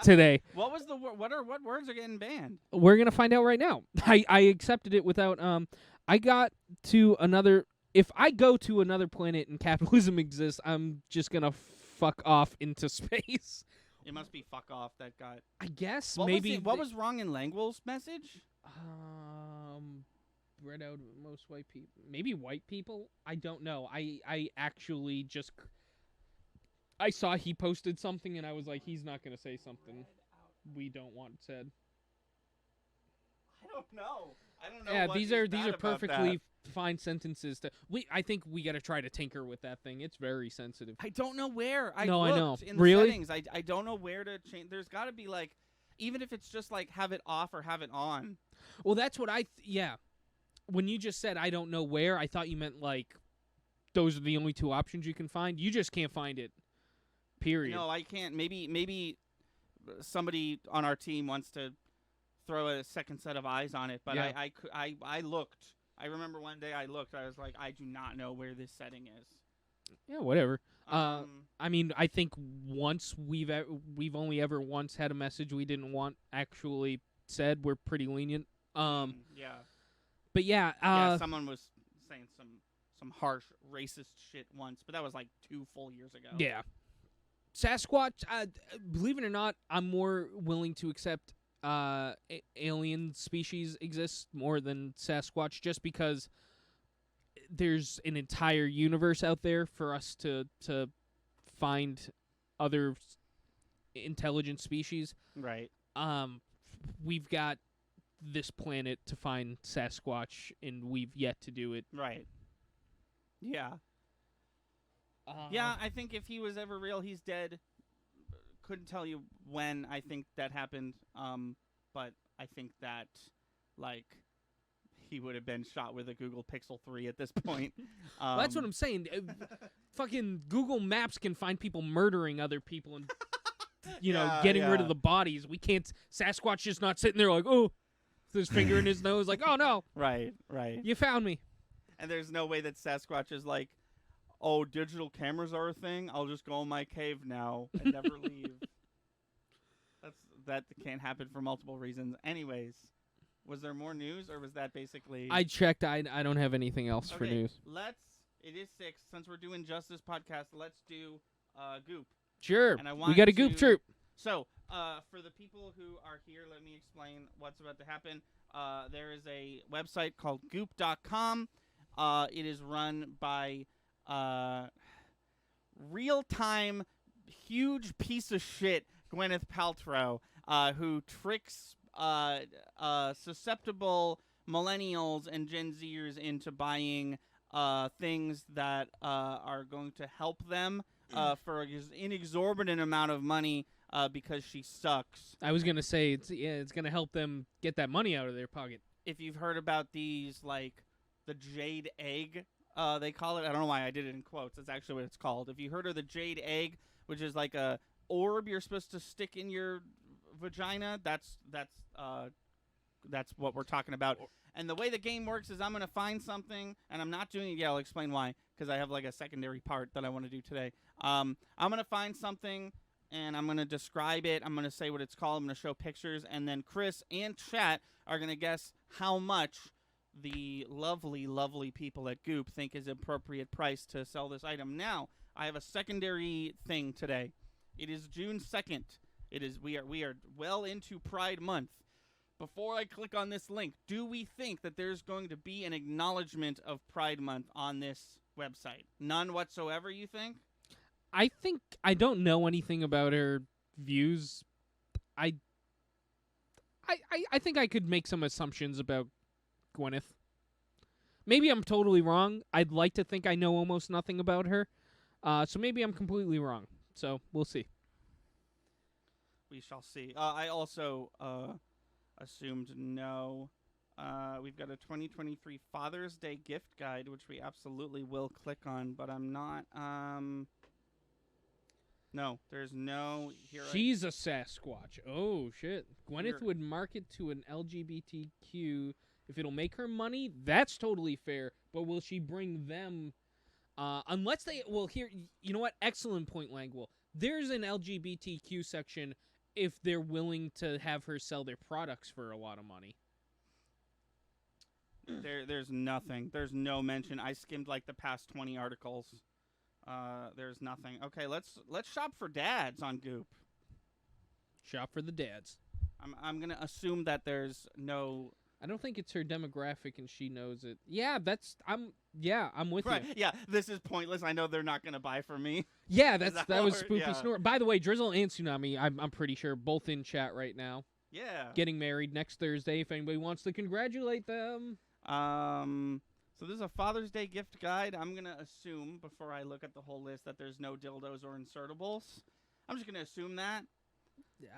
today. What was what words are getting banned? We're gonna find out right now. I accepted it without I got to another. If I go to another planet and capitalism exists, I'm just gonna fuck off into space. It must be fuck off that got. I guess What maybe. what was wrong in Langwell's message? Bred out most white people. Maybe white people. I don't know. I actually just. I saw he posted something and I was like, he's not gonna say something we don't want said. I don't know. Yeah, what these is are bad about perfectly that. fine sentences. I think we got to try to tinker with that thing. It's very sensitive. I don't know where. I know. looked in the Really? settings. I don't know where to change. There's got to be like, even if it's just like have it off or have it on. Well, that's what yeah. When you just said I don't know where, I thought you meant like those are the only two options you can find. You just can't find it. Period. No, I can't. Maybe somebody on our team wants to throw a second set of eyes on it, but Yeah. I looked. I remember one day I looked. I was like, I do not know where this setting is. Yeah, whatever. I mean, I think once we've only ever once had a message we didn't want actually said. We're pretty lenient. Yeah. But yeah. Yeah. Someone was saying some harsh racist shit once, but that was like 2 full years ago. Yeah. Sasquatch. Believe it or not, I'm more willing to accept alien species exist more than Sasquatch, just because there's an entire universe out there for us to find other intelligent species. Right. We've got this planet to find Sasquatch, and we've yet to do it. Right. Yeah. Yeah, I think if he was ever real, he's dead. Couldn't tell you when I think that happened, but I think that, like, he would have been shot with a Google Pixel 3 at this point. Well, that's what I'm saying. Fucking Google Maps can find people murdering other people and, getting rid of the bodies. We can't. Sasquatch just not sitting there like, oh, with his finger in his nose, like, oh no. Right. You found me. And there's no way that Sasquatch is like, oh, digital cameras are a thing? I'll just go in my cave now and never leave. That can't happen for multiple reasons. Anyways, was there more news, or was that basically... I checked. I don't have anything else for news. It is 6. Since we're doing just this podcast, let's do Goop. Sure. And We got a Goop troop. So, for the people who are here, let me explain what's about to happen. There is a website called goop.com. It is run by... real-time, huge piece of shit Gwyneth Paltrow, who tricks susceptible millennials and Gen Zers into buying things that are going to help them for an inexorbitant amount of money because she sucks. I was gonna say it's gonna help them get that money out of their pocket. If you've heard about these, like the jade egg. They call it. I don't know why I did it in quotes. That's actually what it's called. If you heard of the jade egg, which is like a orb you're supposed to stick in your vagina, that's what we're talking about. And the way the game works is I'm gonna find something, and I'm not doing it yet. I'll explain why, because I have like a secondary part that I want to do today. I'm gonna find something, and I'm gonna describe it. I'm gonna say what it's called. I'm gonna show pictures, and then Chris and chat are gonna guess how much the lovely, lovely people at Goop think is appropriate price to sell this item. Now, I have a secondary thing today. It is June 2nd. We are well into Pride Month. Before I click on this link, do we think that there's going to be an acknowledgement of Pride Month on this website? None whatsoever, you think? I think I don't know anything about her views. I think I could make some assumptions about Gwyneth. Maybe I'm totally wrong. I'd like to think I know almost nothing about her. So maybe I'm completely wrong. So we'll see. We shall see. I also assumed no. We've got a 2023 Father's Day gift guide, which we absolutely will click on, but I'm not... No, there's no... She's a Sasquatch. Oh, shit. Gwyneth would market to an LGBTQ... If it'll make her money, that's totally fair. But will she bring them Unless they, well, here, you know what? Excellent point, Langwell. There's an LGBTQ section if they're willing to have her sell their products for a lot of money. There's nothing. There's no mention. I skimmed like the past 20 articles. There's nothing. Okay, let's shop for dads on Goop. Shop for the dads. I'm gonna assume that there's no. I don't think it's her demographic, and she knows it. Yeah, I'm with Right. you. Yeah, this is pointless. I know they're not gonna buy from me. Yeah, that was Spoopy yeah. Snore. By the way, Drizzle and Tsunami, I'm pretty sure, both in chat right now. Yeah. Getting married next Thursday. If anybody wants to congratulate them. So this is a Father's Day gift guide. I'm gonna assume before I look at the whole list that there's no dildos or insertables. I'm just gonna assume that.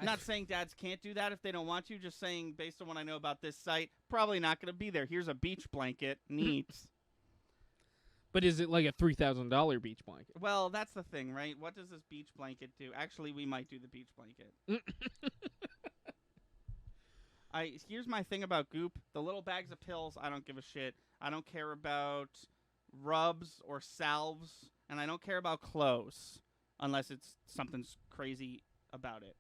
Not saying dads can't do that if they don't want to. Just saying, based on what I know about this site, probably not going to be there. Here's a beach blanket. Neat. But is it like a $3,000 beach blanket? Well, that's the thing, right? What does this beach blanket do? Actually, we might do the beach blanket. Here's my thing about Goop. The little bags of pills, I don't give a shit. I don't care about rubs or salves, and I don't care about clothes unless it's something's crazy about it.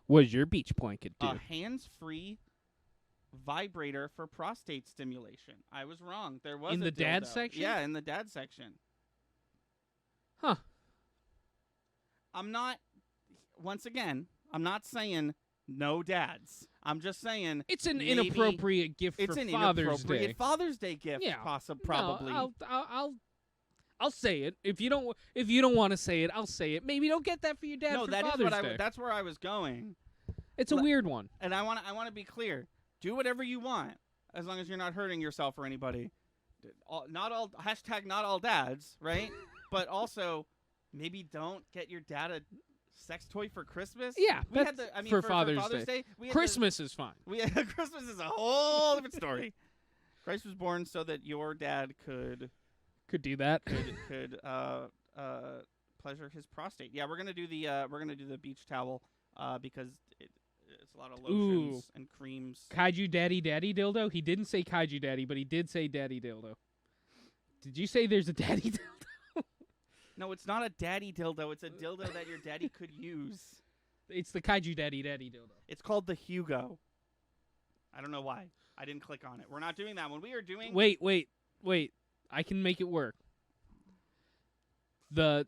What does your beach blanket do? A hands-free vibrator for prostate stimulation. I was wrong. There was in a the dad dildo. section? Yeah, in the dad section. Huh. I'm not. Once again, I'm not saying no dads. I'm just saying it's an maybe inappropriate gift it's for an Father's inappropriate Day. Father's Day gift. Yeah, probably. No, I'll say it. If you don't want to say it, I'll say it. Maybe don't get that for your dad no, for that Father's is what Day. that's where I was going. It's a weird one. And I want to be clear. Do whatever you want, as long as you're not hurting yourself or anybody. Not all dads, right? But also, maybe don't get your dad a sex toy for Christmas. Yeah, for Father's Day. Christmas is fine. Christmas is a whole different story. Christ was born so that your dad could do that. could pleasure his prostate. Yeah, we're gonna do the beach towel because it's a lot of lotions and creams. Kaiju Daddy dildo. He didn't say Kaiju Daddy, but he did say Daddy dildo. Did you say there's a Daddy dildo? No, it's not a daddy dildo. It's a dildo that your daddy could use. It's the Kaiju Daddy dildo. It's called the Hugo. I don't know why. I didn't click on it. We're not doing that one. We are doing. Wait. I can make it work. The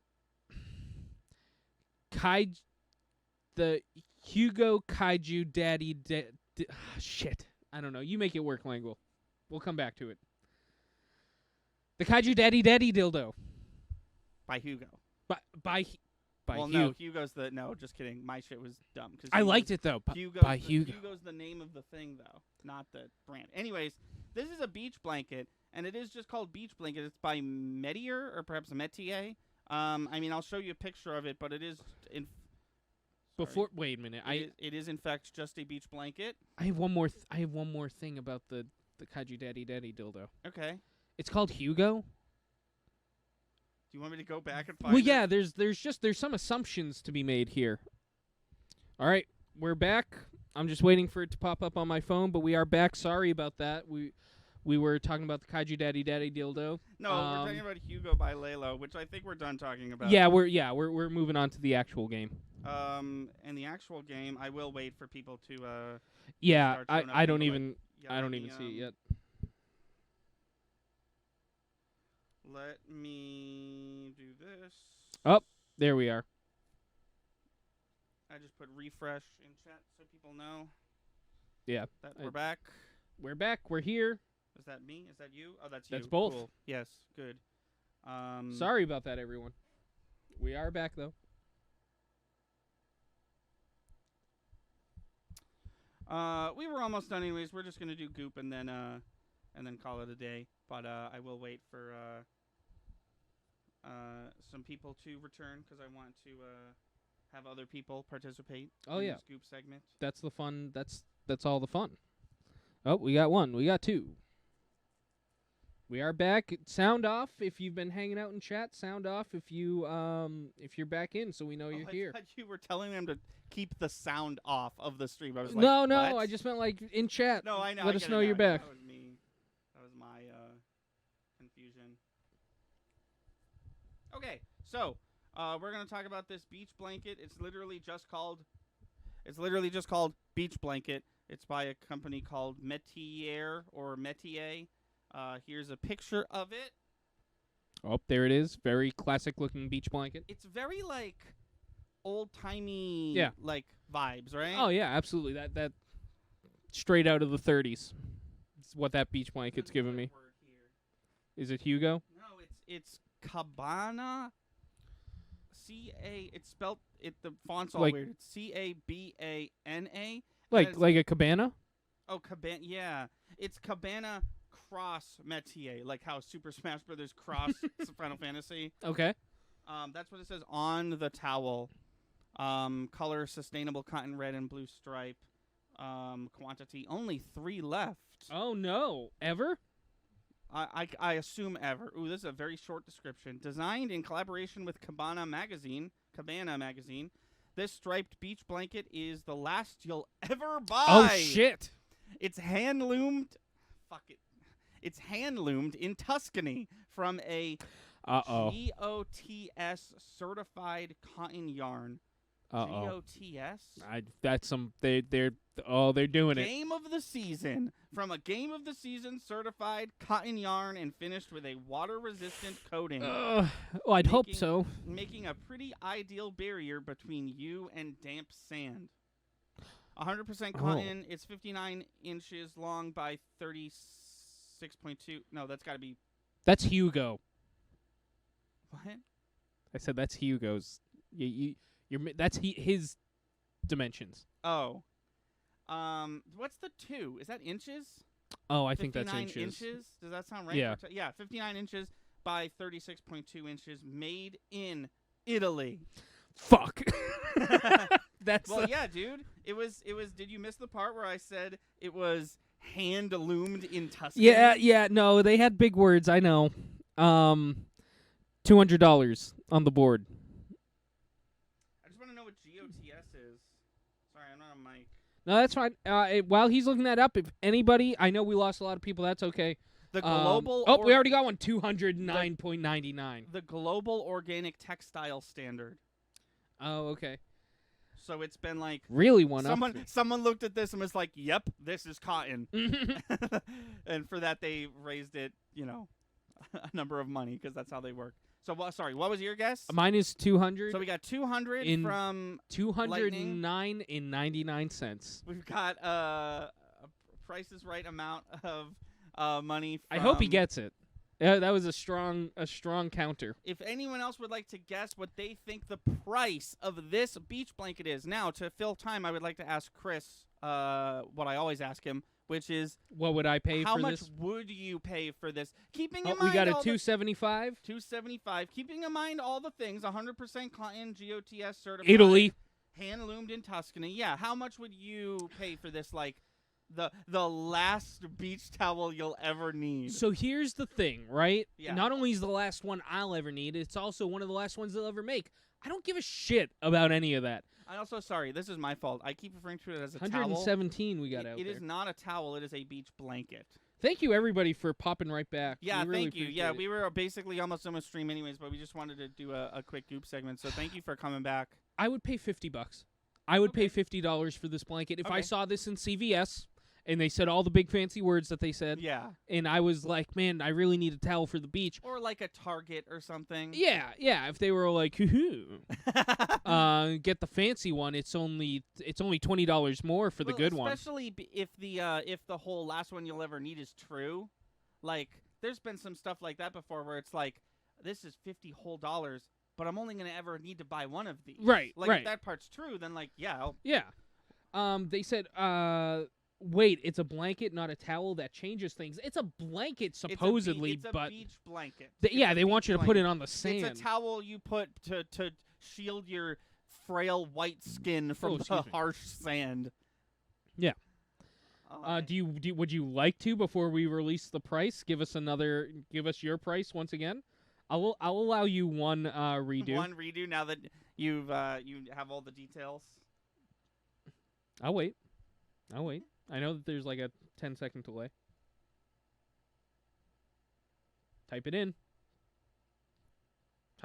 Hugo Kaiju Daddy shit. I don't know. You make it work, Langwell. We'll come back to it. The Kaiju Daddy dildo. By Hugo. By well, Hugo. no, Hugo's the no. Just kidding. My shit was dumb. I liked it though. By Hugo. Hugo's the name of the thing though, not the brand. Anyways, this is a beach blanket, and it is just called beach blanket. It's by Metier or perhaps Metier. I mean, I'll show you a picture of it, but it is in. Wait a minute. It is in fact just a beach blanket. I have one more. I have one more thing about the Kaiju Daddy dildo. Okay. It's called Hugo. Do you want me to go back and find? Well, yeah. There's some assumptions to be made here. All right, we're back. I'm just waiting for it to pop up on my phone, but we are back. Sorry about that. We were talking about the Kaiju Daddy dildo. No, we're talking about Hugo by Lalo, which I think we're done talking about. Yeah, we're moving on to the actual game. And the actual game, I will wait for people to. Yeah, I don't even see it yet. Let me do this. Oh, there we are. I just put refresh in chat so people know. Yeah. That we're back. We're back. We're here. Is that me? Is that you? Oh, that's you. That's both. Cool. Yes, good. Sorry about that, everyone. We are back, though. We were almost done anyways. We're just going to do Goop and then call it a day. But I will wait for some people to return because I want to have other people participate in this Goop segment. That's the fun. That's all the fun. Oh, we got one. We got two. We are back. Sound off if you've been hanging out in chat. Sound off if you're back in, so we know you're here. I thought you were telling them to keep the sound off of the stream. I was like, no, what? I just meant like in chat. No, I know. Let us know you're back. That was me. That was my confusion. Okay, so we're gonna talk about this beach blanket. It's literally just called beach blanket. It's by a company called Metier. Here's a picture of it. Oh, there it is. Very classic looking beach blanket. It's very like old timey Yeah. like vibes, right? Oh yeah, absolutely. That straight out of the 30s. It's what that beach blanket's giving me. Is it Hugo? No, it's Cabana. It's spelled the font's all Like- weird. It's Cabana. Like a cabana? Oh, Cabana. Yeah, it's Cabana Cross Metier, like how Super Smash Brothers cross Final Fantasy. Okay. That's what it says on the towel. Color sustainable cotton red and blue stripe. Quantity only 3 left. Oh no. Ever? I assume ever. Ooh, this is a very short description. Designed in collaboration with Cabana Magazine. This striped beach blanket is the last you'll ever buy. Oh shit. It's hand-loomed. Fuck it. It's hand-loomed in Tuscany from a GOTS certified cotton yarn. GOTS? That's some they're doing it. Game of the season. From a game of the season certified cotton yarn and finished with a water-resistant coating. Well, I'd hope so. Making a pretty ideal barrier between you and damp sand. 100% cotton. It's 59 inches long by 36.2. No, that's got to be... That's Hugo. What? I said that's Hugo's. That's his dimensions. Oh. What's the 2? Is that inches? Oh, I think that's 59 inches. Does that sound right? Yeah. Yeah, 59 inches by 36.2 inches, made in Italy. Fuck. That's Well, yeah, dude. It was. Did you miss the part where I said it was hand loomed in Tuscany? Yeah. No, they had big words. I know. $200 on the board. I just want to know what GOTS is. Sorry, I'm not on mic. No, that's fine. While he's looking that up, if anybody, I know we lost a lot of people. That's okay. The global. we already got one. $209.99. The global organic textile standard. Oh, okay. So it's been like Really one someone looked at this and was like, "Yep, this is cotton," and for that they raised it, a number of money because that's how they work. So what was your guess? Mine is 200. So we got 200 from 209.99. We've got a Price is Right amount of money. I hope he gets it. Yeah, that was a strong counter. If anyone else would like to guess what they think the price of this beach blanket is, now to fill time, I would like to ask Chris what I always ask him, which is, what would I pay how for much this? would you pay for this? Keeping in mind We got a all $275. $275. Keeping in mind all the things, 100% cotton, GOTS certified, Italy. hand loomed in Tuscany. Yeah, how much would you pay for this? Like the last beach towel you'll ever need. So here's the thing, right? Yeah. Not only is the last one I'll ever need, it's also one of the last ones they'll ever make. I don't give a shit about any of that. I'm also sorry. This is my fault. I keep referring to it as a 117 towel. we got out It there. is not a towel. It is a beach blanket. Thank you, everybody, for popping right back. Yeah, We really thank you. appreciate Yeah, it. we were basically almost on a stream anyways, but we just wanted to do a quick goop segment. So thank you for coming back. I would pay $50. I would pay $50 for this blanket. If I Okay. saw this in CVS and they said all the big fancy words that they said, Yeah. and I was like, man, I really need a towel for the beach. Or like a Target or something. Yeah. If they were like, hoo-hoo, get the fancy one, it's only $20 more for the good one. Especially if the whole last one you'll ever need is true. Like, there's been some stuff like that before where it's like, this is $50 whole, but I'm only gonna ever need to buy one of these. Right. Like, right. if that part's true, then like, yeah. Yeah. They said, wait, it's a blanket, not a towel. That changes things. It's a blanket, supposedly, it's a but beach blanket. they want you to put it on the sand. It's a towel you put to shield your frail white skin from the excuse me. harsh sand. Yeah. Would you like to, before we release the price, give us your price once again? I'll allow you one redo. One redo now that you have all the details. I'll wait. I know that there's like a 10-second delay. Type it in.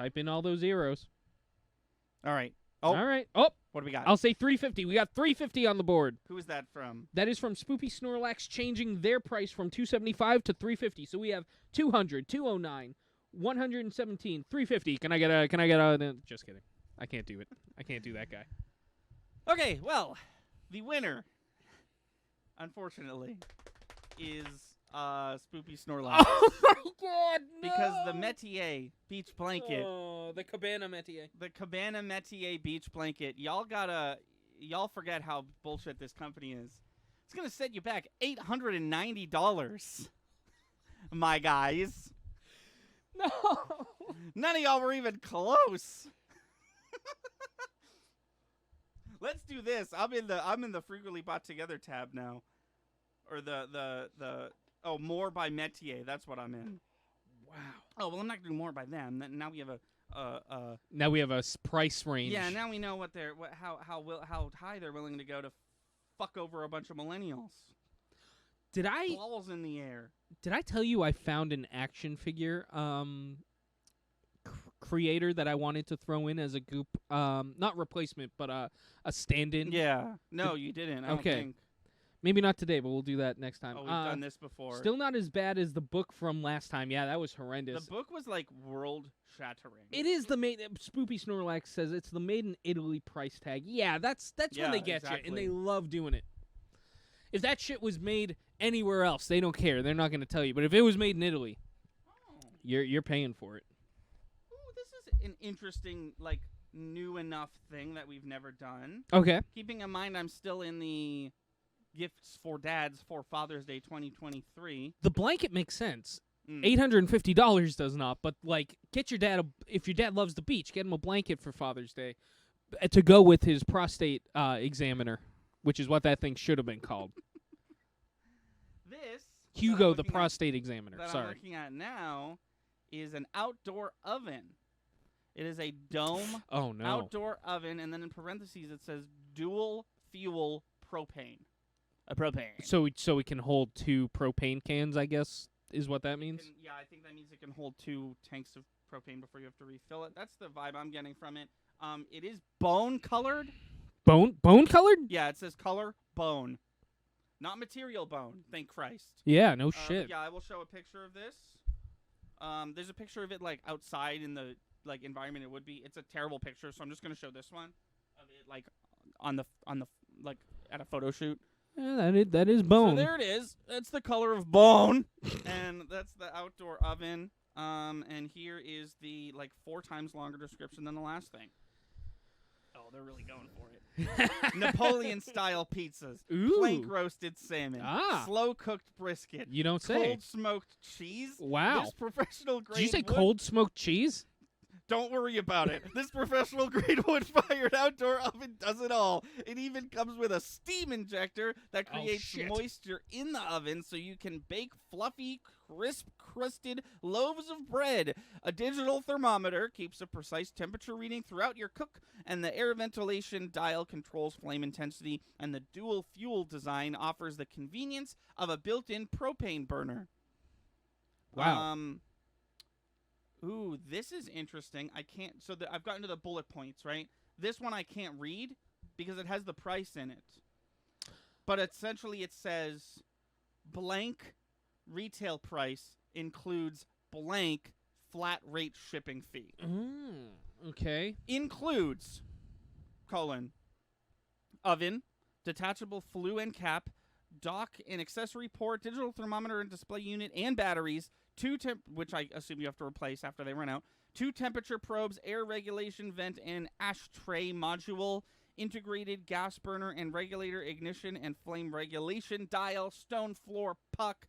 Type in all those zeros. All right. Oh, All right. Oh, what do we got? I'll say 350. We got 350 on the board. Who is that from? That is from Spoopy Snorlax, changing their price from 275 to 350. So we have 200, 209, 117, 350. Can I get a? Just kidding. I can't do it. I can't do that guy. Okay, well, the winner, unfortunately, is Spoopy Snorlax. Oh my God! No! Because the Métier beach blanket, the Cabana Métier. the Cabana Métier beach blanket, y'all forget how bullshit this company is. It's gonna set you back $890, my guys. No. None of y'all were even close. Let's do this. I'm in the frequently bought together tab now, or the more by Métier. That's what I'm in. Wow. Oh well, I'm not doing more by them. Now we have Now we have a price range. yeah. Now we know how high they're willing to go to fuck over a bunch of millennials. Did I Balls in the air. tell you I found an action figure creator that I wanted to throw in as a goop, not replacement, but a stand-in? Yeah. No, you didn't. I don't Okay. think. Maybe not today, but we'll do that next time. Oh, we've done this before. Still not as bad as the book from last time. Yeah, that was horrendous. The book was like world-shattering. It is the made. Spoopy Snorlax says it's the made in Italy price tag. Yeah, that's Yeah, when they get you, and exactly. they love doing it. If that shit was made anywhere else, they don't care. They're not going to tell you. But if it was made in Italy, Oh. you're paying for it. Ooh, this is an interesting, like, new enough thing that we've never done. Okay. Keeping in mind I'm still in the gifts for dads for Father's Day 2023. The blanket makes sense. Mm. $850 does not, but like, get your dad if your dad loves the beach, get him a blanket for Father's Day to go with his prostate examiner, which is what that thing should have been called. This Hugo, I'm the looking prostate examiner. that I'm Sorry. looking at now is an outdoor oven. It is a dome Oh no. outdoor oven, and then in parentheses it says dual fuel propane. A propane. So we can hold 2 propane cans, I guess, is what that means. Yeah, I think that means it can hold 2 tanks of propane before you have to refill it. That's the vibe I'm getting from it. It is bone colored. Bone colored? Yeah, it says color bone, not material bone. Thank Christ. Yeah, no shit. Yeah, I will show a picture of this. There's a picture of it like outside in the like environment it would be. It's a terrible picture, so I'm just gonna show this one of it like on the like at a photo shoot. Yeah, that is bone. So there it is. That's the color of bone, and that's the outdoor oven. And here is the like 4 times longer description than the last thing. Oh, they're really going for it. Napoleon-style pizzas, Ooh. plank roasted salmon, Ah. slow cooked brisket, You don't say. cold smoked cheese. Wow. This professional grade. Did you say wood- cold smoked cheese? Don't worry about it. This professional grade wood-fired outdoor oven does it all. It even comes with a steam injector that Oh, creates shit. moisture in the oven so you can bake fluffy, crisp-crusted loaves of bread. A digital thermometer keeps a precise temperature reading throughout your cook, and the air ventilation dial controls flame intensity, and the dual fuel design offers the convenience of a built-in propane burner. Wow. Ooh, this is interesting. I can't. So I've gotten to the bullet points, right? This one I can't read because it has the price in it. But essentially it says blank retail price includes blank flat rate shipping fee. Okay. Includes, oven, detachable flue and cap, dock and accessory port, digital thermometer and display unit, and batteries, which I assume you have to replace after they run out, 2 temperature probes, air regulation vent and ashtray module, integrated gas burner and regulator ignition and flame regulation dial, stone floor puck,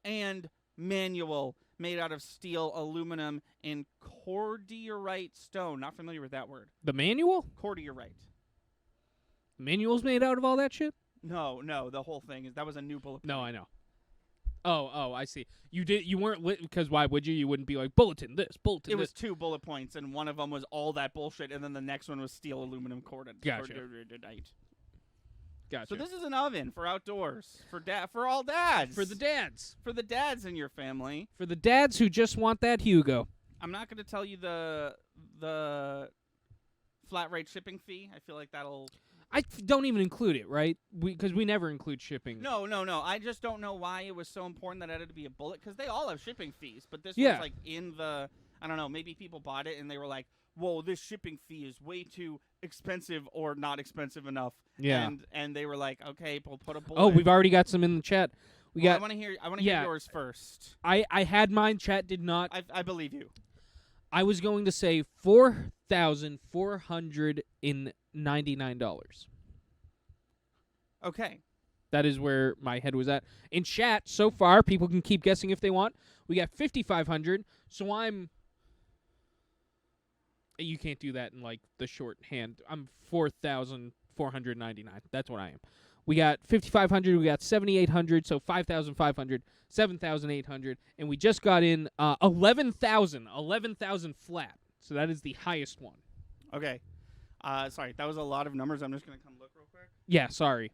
and manual made out of steel, aluminum, and cordiorite stone. Not familiar with that word. The manual? Cordiorite. The manual's made out of all that shit? No, the whole thing is that was a new bullet point. No, I know. Oh, I see. You weren't lit because why would you? You wouldn't be like bulletin this, bulletin It this. was 2 bullet points, and one of them was all that bullshit, and then the next one was steel, aluminum, cordiorite. Gotcha. So this is an oven for outdoors, for all dads. for the dads. For the dads in your family. For the dads who just want that Hugo. I'm not going to tell you the flat rate shipping fee. I feel like that'll. Don't even include it, right? Because we never include shipping. No. I just don't know why it was so important that it had to be a bullet, because they all have shipping fees. But this Yeah. was like in the, I don't know, maybe people bought it and they were like, whoa, this shipping fee is way too expensive or not expensive enough. Yeah. And they were like, okay, we'll put a bullet. Oh, we've already got some in the chat. I want to hear yours first. I had mine. Chat did not. I believe you. I was going to say $4,499. Okay. That is where my head was at. In chat, so far, people can keep guessing if they want. We got 5,500, so I'm... You can't do that in, like, the shorthand. I'm 4,499. That's what I am. We got 5,500, we got 7,800, so 5,500, 7,800, and we just got in 11,000 flat. So that is the highest one. Okay. Sorry, that was a lot of numbers. I'm just going to come look real quick. Yeah, sorry.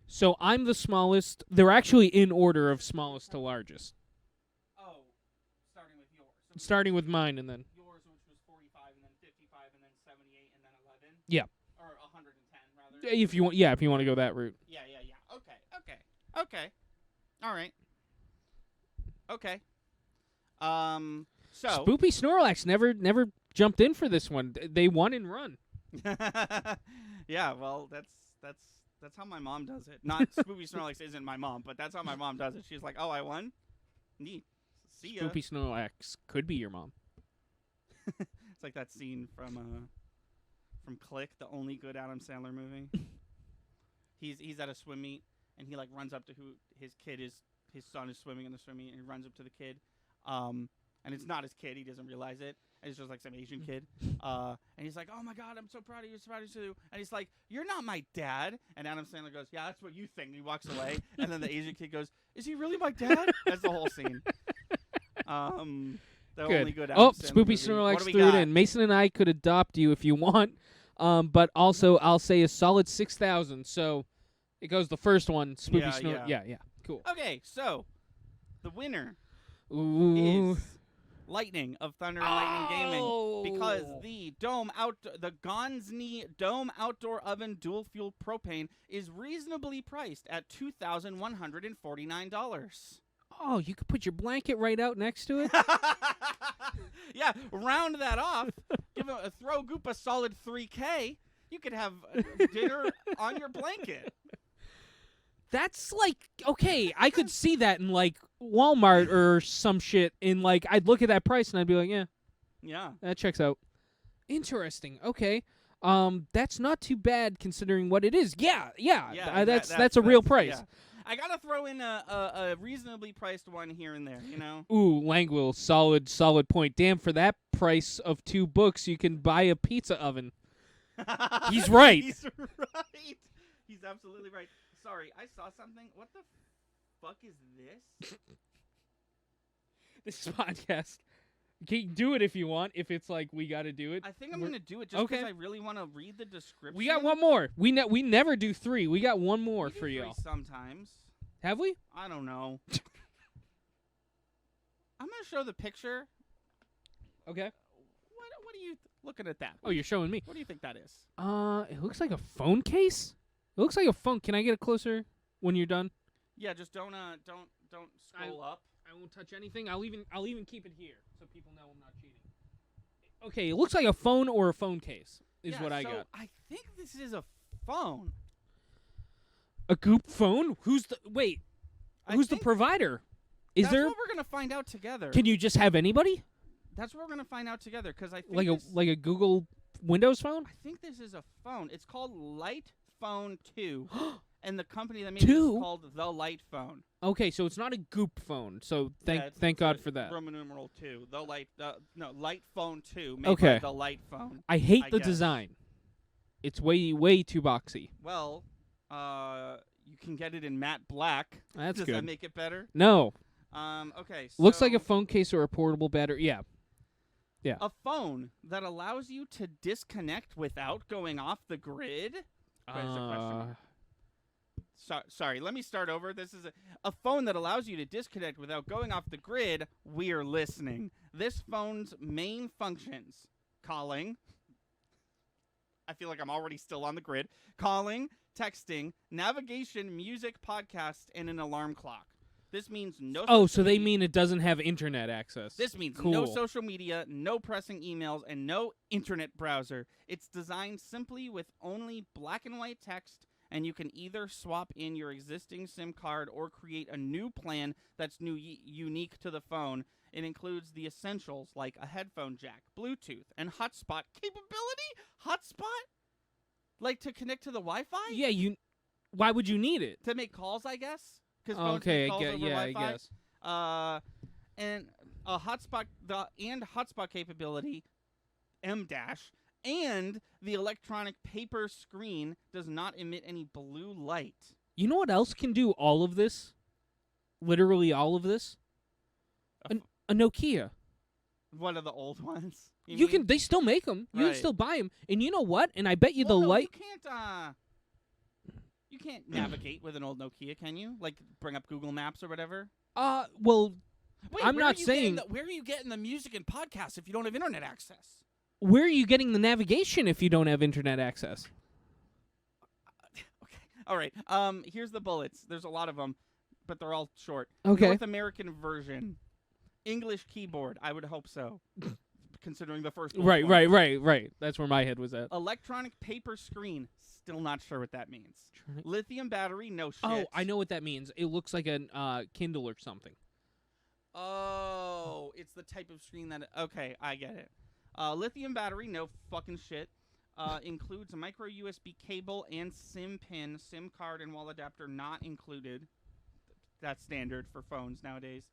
So I'm the smallest. They're actually in order of smallest to largest. Oh, starting with yours. So Starting with mine and then... Yours, which was 45, and then 55, and then 78, and then 11? Yeah. Or 110, rather? If you want to go that route. Yeah. Okay. All right. Okay. So... Spoopy Snorlax never jumped in for this one. They won and run. Yeah, well, that's how my mom does it. Not Spoopy Snorlax isn't my mom, but that's how my mom does it. She's like, "Oh, I won. Neat. See ya." Spoopy Snorlax could be your mom. It's like that scene from Click, the only good Adam Sandler movie. He's at a swim meet and he like runs up to who his kid is. His son is swimming in the swim meet and he runs up to the kid. And it's not his kid. He doesn't realize it. And it's just like some Asian kid. And he's like, "Oh my God, I'm so proud of you, so proud of you." And he's like, "You're not my dad." And Adam Sandler goes, "Yeah, that's what you think." And he walks away. And then the Asian kid goes, "Is he really my dad?" That's the whole scene. The only good Adam Sandler Spoopy movie. Snorlax What do we threw it got? in. Mason and I could adopt you if you want. But also, I'll say a solid 6,000. So it goes the first one. Spoopy Snorlax. Yeah. Cool. Okay, so the winner Ooh. is Lightning of Thunder and Lightning Gaming, because the Gonzni Dome Outdoor Oven Dual Fuel Propane is reasonably priced at $2,149. Oh, you could put your blanket right out next to it? Yeah, round that off. Throw Goop a solid $3K. You could have dinner on your blanket. That's like, okay, I could see that in like Walmart or some shit. In like, I'd look at that price and I'd be like, Yeah. that checks out. Interesting. Okay. That's not too bad considering what it is. Yeah. That's a real price. Yeah. I gotta throw in a reasonably priced one here and there, you know? Ooh, Langwell, solid point. Damn, for that price of 2 books, you can buy a pizza oven. He's right. He's right. He's absolutely right. Sorry, I saw something. What the fuck is this? This podcast. You can do it if you want, if it's like we got to do it. I think I'm going to do it just because I really want to read the description. We got one more. We never do 3. We got one more for y'all. Sometimes. Have we? I don't know. I'm going to show the picture. Okay. What are you looking at that? Oh, you're showing me. What do you think that is? It looks like a phone case. It looks like a phone. Can I get it closer when you're done? Yeah, just don't scroll up. I won't touch anything. I'll even keep it here so people know I'm not cheating. Okay, it looks like a phone or a phone case is what I got. I think this is a phone. A Goop phone? Who's the provider? That's what we're gonna find out together. Can you just have anybody? That's what we're gonna find out together, because I think like a Google Windows phone? I think this is a phone. It's called Light Phone 2. And the company that made it is called The Light Phone. Okay, so it's not a Goop phone. So thank God for that. Roman numeral 2. Light Phone 2. Made by The Light Phone. I hate the design. It's way too boxy. Well, you can get it in matte black. That's good. Does that make it better? No. Okay. So looks like a phone case or a portable battery. Yeah. Yeah. A phone that allows you to disconnect without going off the grid? sorry, let me start over. This is a phone that allows you to disconnect without going off the grid. We're listening. This phone's main functions: calling. I feel like I'm already still on the grid. Calling, texting, navigation, music, podcast, and an alarm clock. This means no. Oh, so they mean it doesn't have internet access. This means cool. No social media, no pressing emails, and no internet browser. It's designed simply with only black and white text, and you can either swap in your existing SIM card or create a new plan that's unique to the phone. It includes the essentials like a headphone jack, Bluetooth, and hotspot capability. Hotspot? Like to connect to the Wi-Fi? Yeah, why would you need it? To make calls, I guess. Okay, I guess. And a hotspot hotspot capability, and the electronic paper screen does not emit any blue light. You know what else can do all of this? Literally all of this? A Nokia. One of the old ones. They still make them. You can still buy them. And you know what? And I bet you light. You can't navigate with an old Nokia, can you? Like bring up Google Maps or whatever? Well, wait, I'm not saying. Where are you getting the music and podcasts if you don't have internet access? Where are you getting the navigation if you don't have internet access? Okay. All right. Here's the bullets. There's a lot of them, but they're all short. Okay. North American version. English keyboard. I would hope so. Considering the first one. Right. That's where my head was at. Electronic paper screen. Still not sure what that means. Lithium battery. No shit. Oh, I know what that means. It looks like a Kindle or something. Oh, it's the type of screen that... Okay, I get it. Lithium battery. No fucking shit. Includes a micro USB cable and SIM pin, SIM card, and wall adapter not included. That's standard for phones nowadays.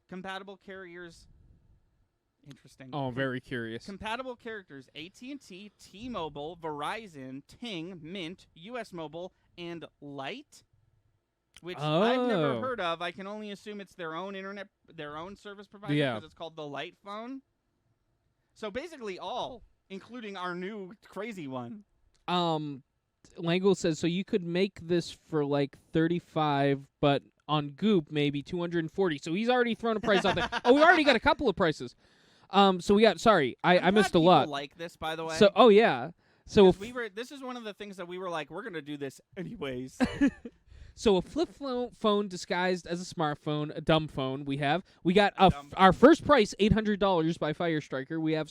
Compatible carriers... Interesting. Oh, I'm very curious. Compatible characters: AT&T, T-Mobile, Verizon, Ting, Mint, US Mobile, and Light, which I've never heard of. I can only assume it's their own service provider because it's called the Light phone. So basically all, including our new crazy one. Langle says, so you could make this for like 35, but on Goop maybe 240. So he's already thrown a price out there. Oh, we already got a couple of prices. So we got. Sorry, I missed a lot. Like this, by the way. So, yeah. So this is one of the things that we were like, we're gonna do this anyways. So a flip phone disguised as a smartphone, a dumb phone. We got our first price, $800 by Firestriker. We have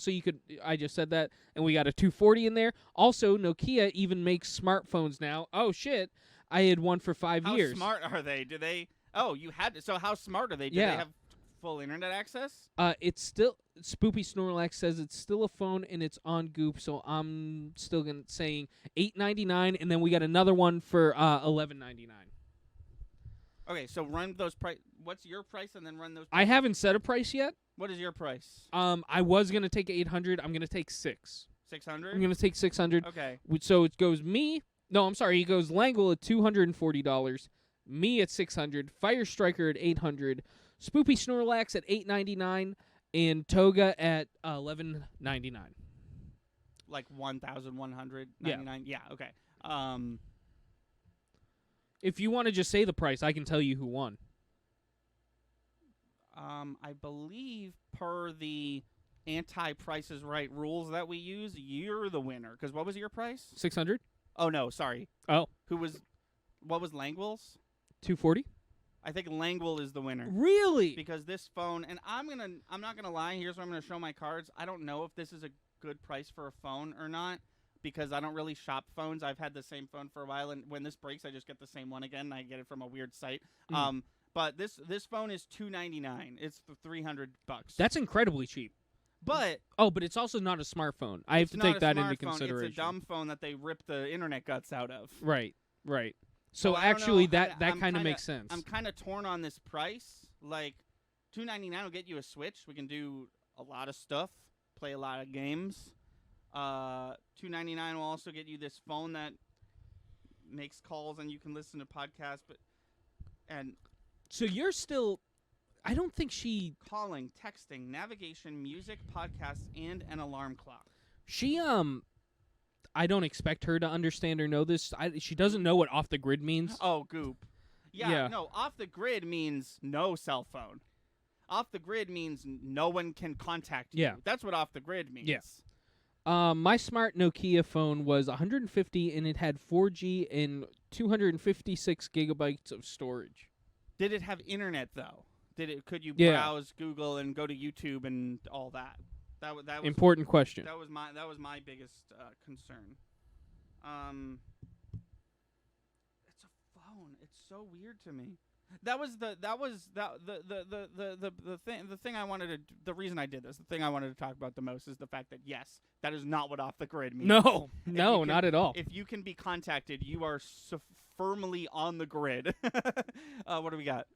I just said that, and we got a 240 in there. Also, Nokia even makes smartphones now. Oh shit! I had one for 5 years. How smart are they? Do they? Oh, you had to. So how smart are they? Do they have full internet access? It's still Spoopy Snorlax says it's still a phone and it's on Goop, so I'm still saying $8.99, and then we got another one for $11.99. Okay, so run those price. What's your price, and then run those. I haven't set a price yet. What is your price? I was gonna take 800. I'm gonna take 600. I'm gonna take 600. Okay. So it goes me. No, I'm sorry. He goes Langle at $240. Me at 600. Firestriker at 800. Spoopy Snorlax at $8.99, and Toga at $11.99. Like 1,199. Yeah. Okay. If you want to just say the price, I can tell you who won. I believe per the anti-Price is Right rules that we use, you're the winner. Because what was your price? 600. Oh no, sorry. Oh. What was Langwell's? 240. I think Langwell is the winner. Really? Because this phone, and I'm not gonna lie. Here's where I'm gonna show my cards. I don't know if this is a good price for a phone or not, because I don't really shop phones. I've had the same phone for a while, and when this breaks, I just get the same one again. And I get it from a weird site. But this phone is $299. It's $300. That's incredibly cheap. But but it's also not a smartphone. I have to take that into consideration. It's a dumb phone that they rip the internet guts out of. Right. So actually, that kind of makes sense. I'm kind of torn on this price. Like, $299 will get you a Switch. We can do a lot of stuff, play a lot of games. $299 will also get you this phone that makes calls and you can listen to podcasts. So you're still. I don't think she calling, texting, navigation, music, podcasts, and an alarm clock. She I don't expect her to understand or know this. She doesn't know what off the grid means. Oh, goop. Yeah. No, off the grid means no cell phone. Off the grid means no one can contact you. Yeah. That's what off the grid means. Yeah. My smart Nokia phone was $150, and it had 4G and 256 gigabytes of storage. Did it have internet though? Could you Yeah. browse Google and go to YouTube and all that? That was Important question. That was my biggest concern. It's a phone. It's so weird to me. The thing I wanted to, the reason I did this, the thing I wanted to talk about the most is the fact that yes, that is not what off the grid means. No, not at all. If you can be contacted, you are so firmly on the grid. What do we got?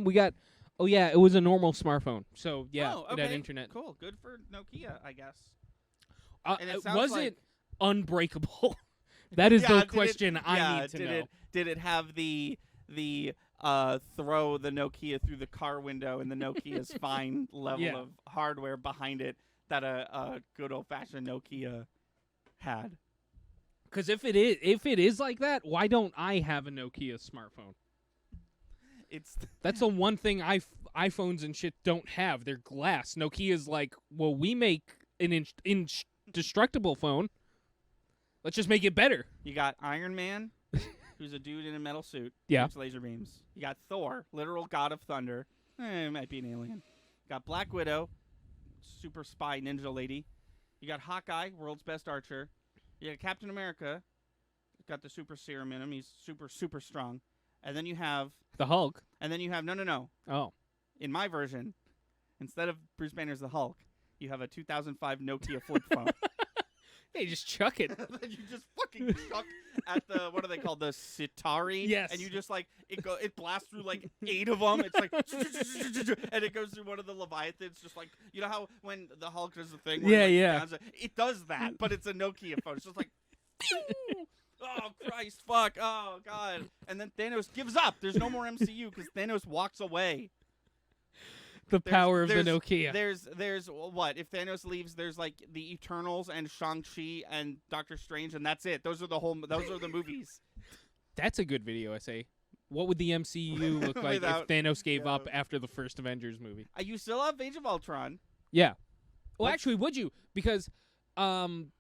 We got. Oh yeah, it was a normal smartphone. So yeah, okay. it had internet. Cool, good for Nokia, I guess. And Was it unbreakable? That is the question I need to know. Did it have the throw the Nokia through the car window and the Nokia's fine level of hardware behind it that a good old fashioned Nokia had? Because if it is like that, why don't I have a Nokia smartphone? That's the one thing iPhones and shit don't have. They're glass. Nokia's like, well, we make an indestructible phone. Let's just make it better. You got Iron Man, who's a dude in a metal suit. Yeah. Shoots laser beams. You got Thor, literal god of thunder. It might be an alien. You got Black Widow, super spy ninja lady. You got Hawkeye, world's best archer. You got Captain America. Got the super serum in him. He's super, super strong. And then you have the Hulk. And then you have no. Oh. In my version, instead of Bruce Banner's the Hulk, you have a 2005 Nokia flip phone. Hey, just chuck it. You just fucking chuck at the, what are they called, the Citari? Yes. And you just like it blasts through like 8 of them. It's like and it goes through one of the Leviathans, just like, you know how when the Hulk does the thing where it does that, but it's a Nokia phone. It's just like oh Christ, fuck, oh God. And then Thanos gives up. There's no more MCU because Thanos walks away. The power of the Nokia. There's what? If Thanos leaves, there's like the Eternals and Shang-Chi and Doctor Strange, and that's it. Those are the movies. That's a good video essay. What would the MCU look like if Thanos gave up after the first Avengers movie? You still have Age of Ultron. Yeah. Well, actually, would you? Because Iron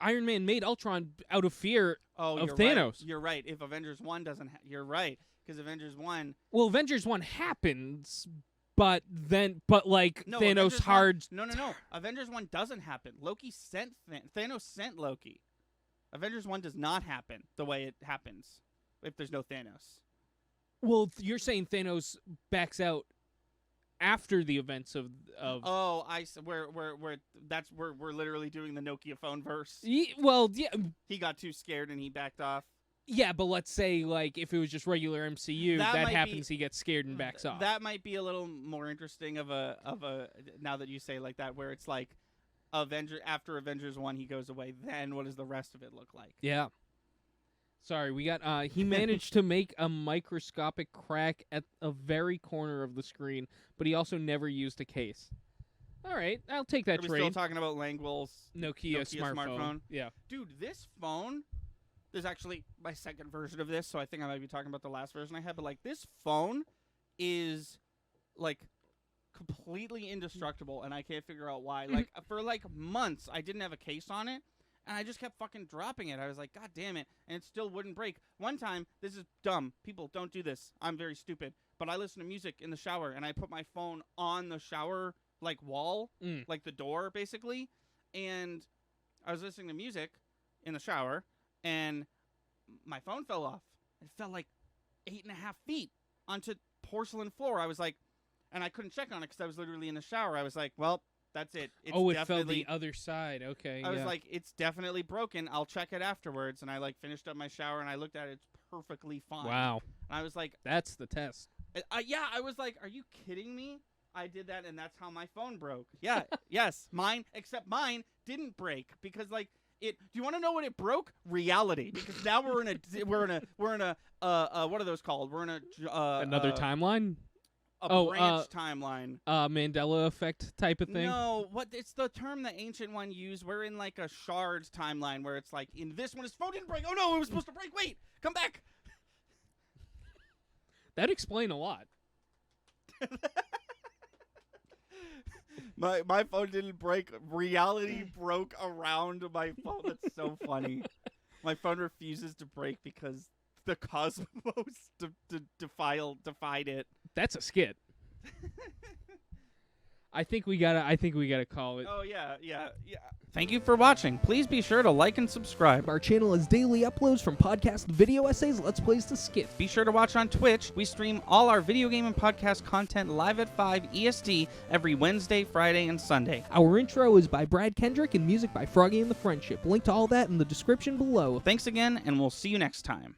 Man made Ultron out of fear of Thanos. Right. You're right. If Avengers 1 doesn't... you're right. Because Avengers 1... Well, Avengers 1 happens... But Thanos hard... No. Avengers 1 doesn't happen. Loki sent... Thanos sent Loki. Avengers 1 does not happen the way it happens if there's no Thanos. Well, you're saying Thanos backs out after the events of... Oh, we're literally doing the Nokia phone verse. Well, yeah. He got too scared and he backed off. Yeah, but let's say, like, if it was just regular MCU, that happens, he gets scared and backs off. That might be a little more interesting of a now that you say like that, where it's like after Avengers 1 he goes away, then what does the rest of it look like? Yeah. Sorry, we got he managed to make a microscopic crack at a very corner of the screen, but he also never used a case. All right, I'll take that trade. Are we still talking about Langwell's Nokia smartphone? Yeah. Dude, this phone... There's actually my second version of this, so I think I might be talking about the last version I had. But, like, this phone is, like, completely indestructible, and I can't figure out why. Like, for, like, months, I didn't have a case on it, and I just kept fucking dropping it. I was like, God damn it, and it still wouldn't break. One time, this is dumb. People, don't do this. I'm very stupid. But I listen to music in the shower, and I put my phone on the shower, like, wall, like the door, basically. And I was listening to music in the shower, and my phone fell off. It fell like 8.5 feet onto porcelain floor. I was like, and I couldn't check on it because I was literally in the shower. I was like, well, that's it. It fell the other side. Okay. I was like, it's definitely broken. I'll check it afterwards. And I like finished up my shower and I looked at it. It's perfectly fine. Wow. And I was like, that's the test. Yeah. I was like, are you kidding me? I did that and that's how my phone broke. Yeah. Yes. Except mine didn't break because like, do you want to know what it broke? Reality, because now we're in a what are those called? We're in a another timeline. branch timeline. Mandela effect type of thing. No, it's the term the ancient one used. We're in like a shards timeline where it's like in this one his phone didn't break. Oh no, it was supposed to break. Wait, come back. That explain a lot. My phone didn't break. Reality broke around my phone. That's so funny. My phone refuses to break because the cosmos defied it. That's a skit. I think we gotta call it. Oh yeah. Thank you for watching. Please be sure to like and subscribe. Our channel has daily uploads from podcast video essays, let's plays to skits. Be sure to watch on Twitch. We stream all our video game and podcast content live at 5 EST every Wednesday, Friday, and Sunday. Our intro is by Brad Kendrick and music by Froggy and the Friendship. Link to all that in the description below. Thanks again, and we'll see you next time.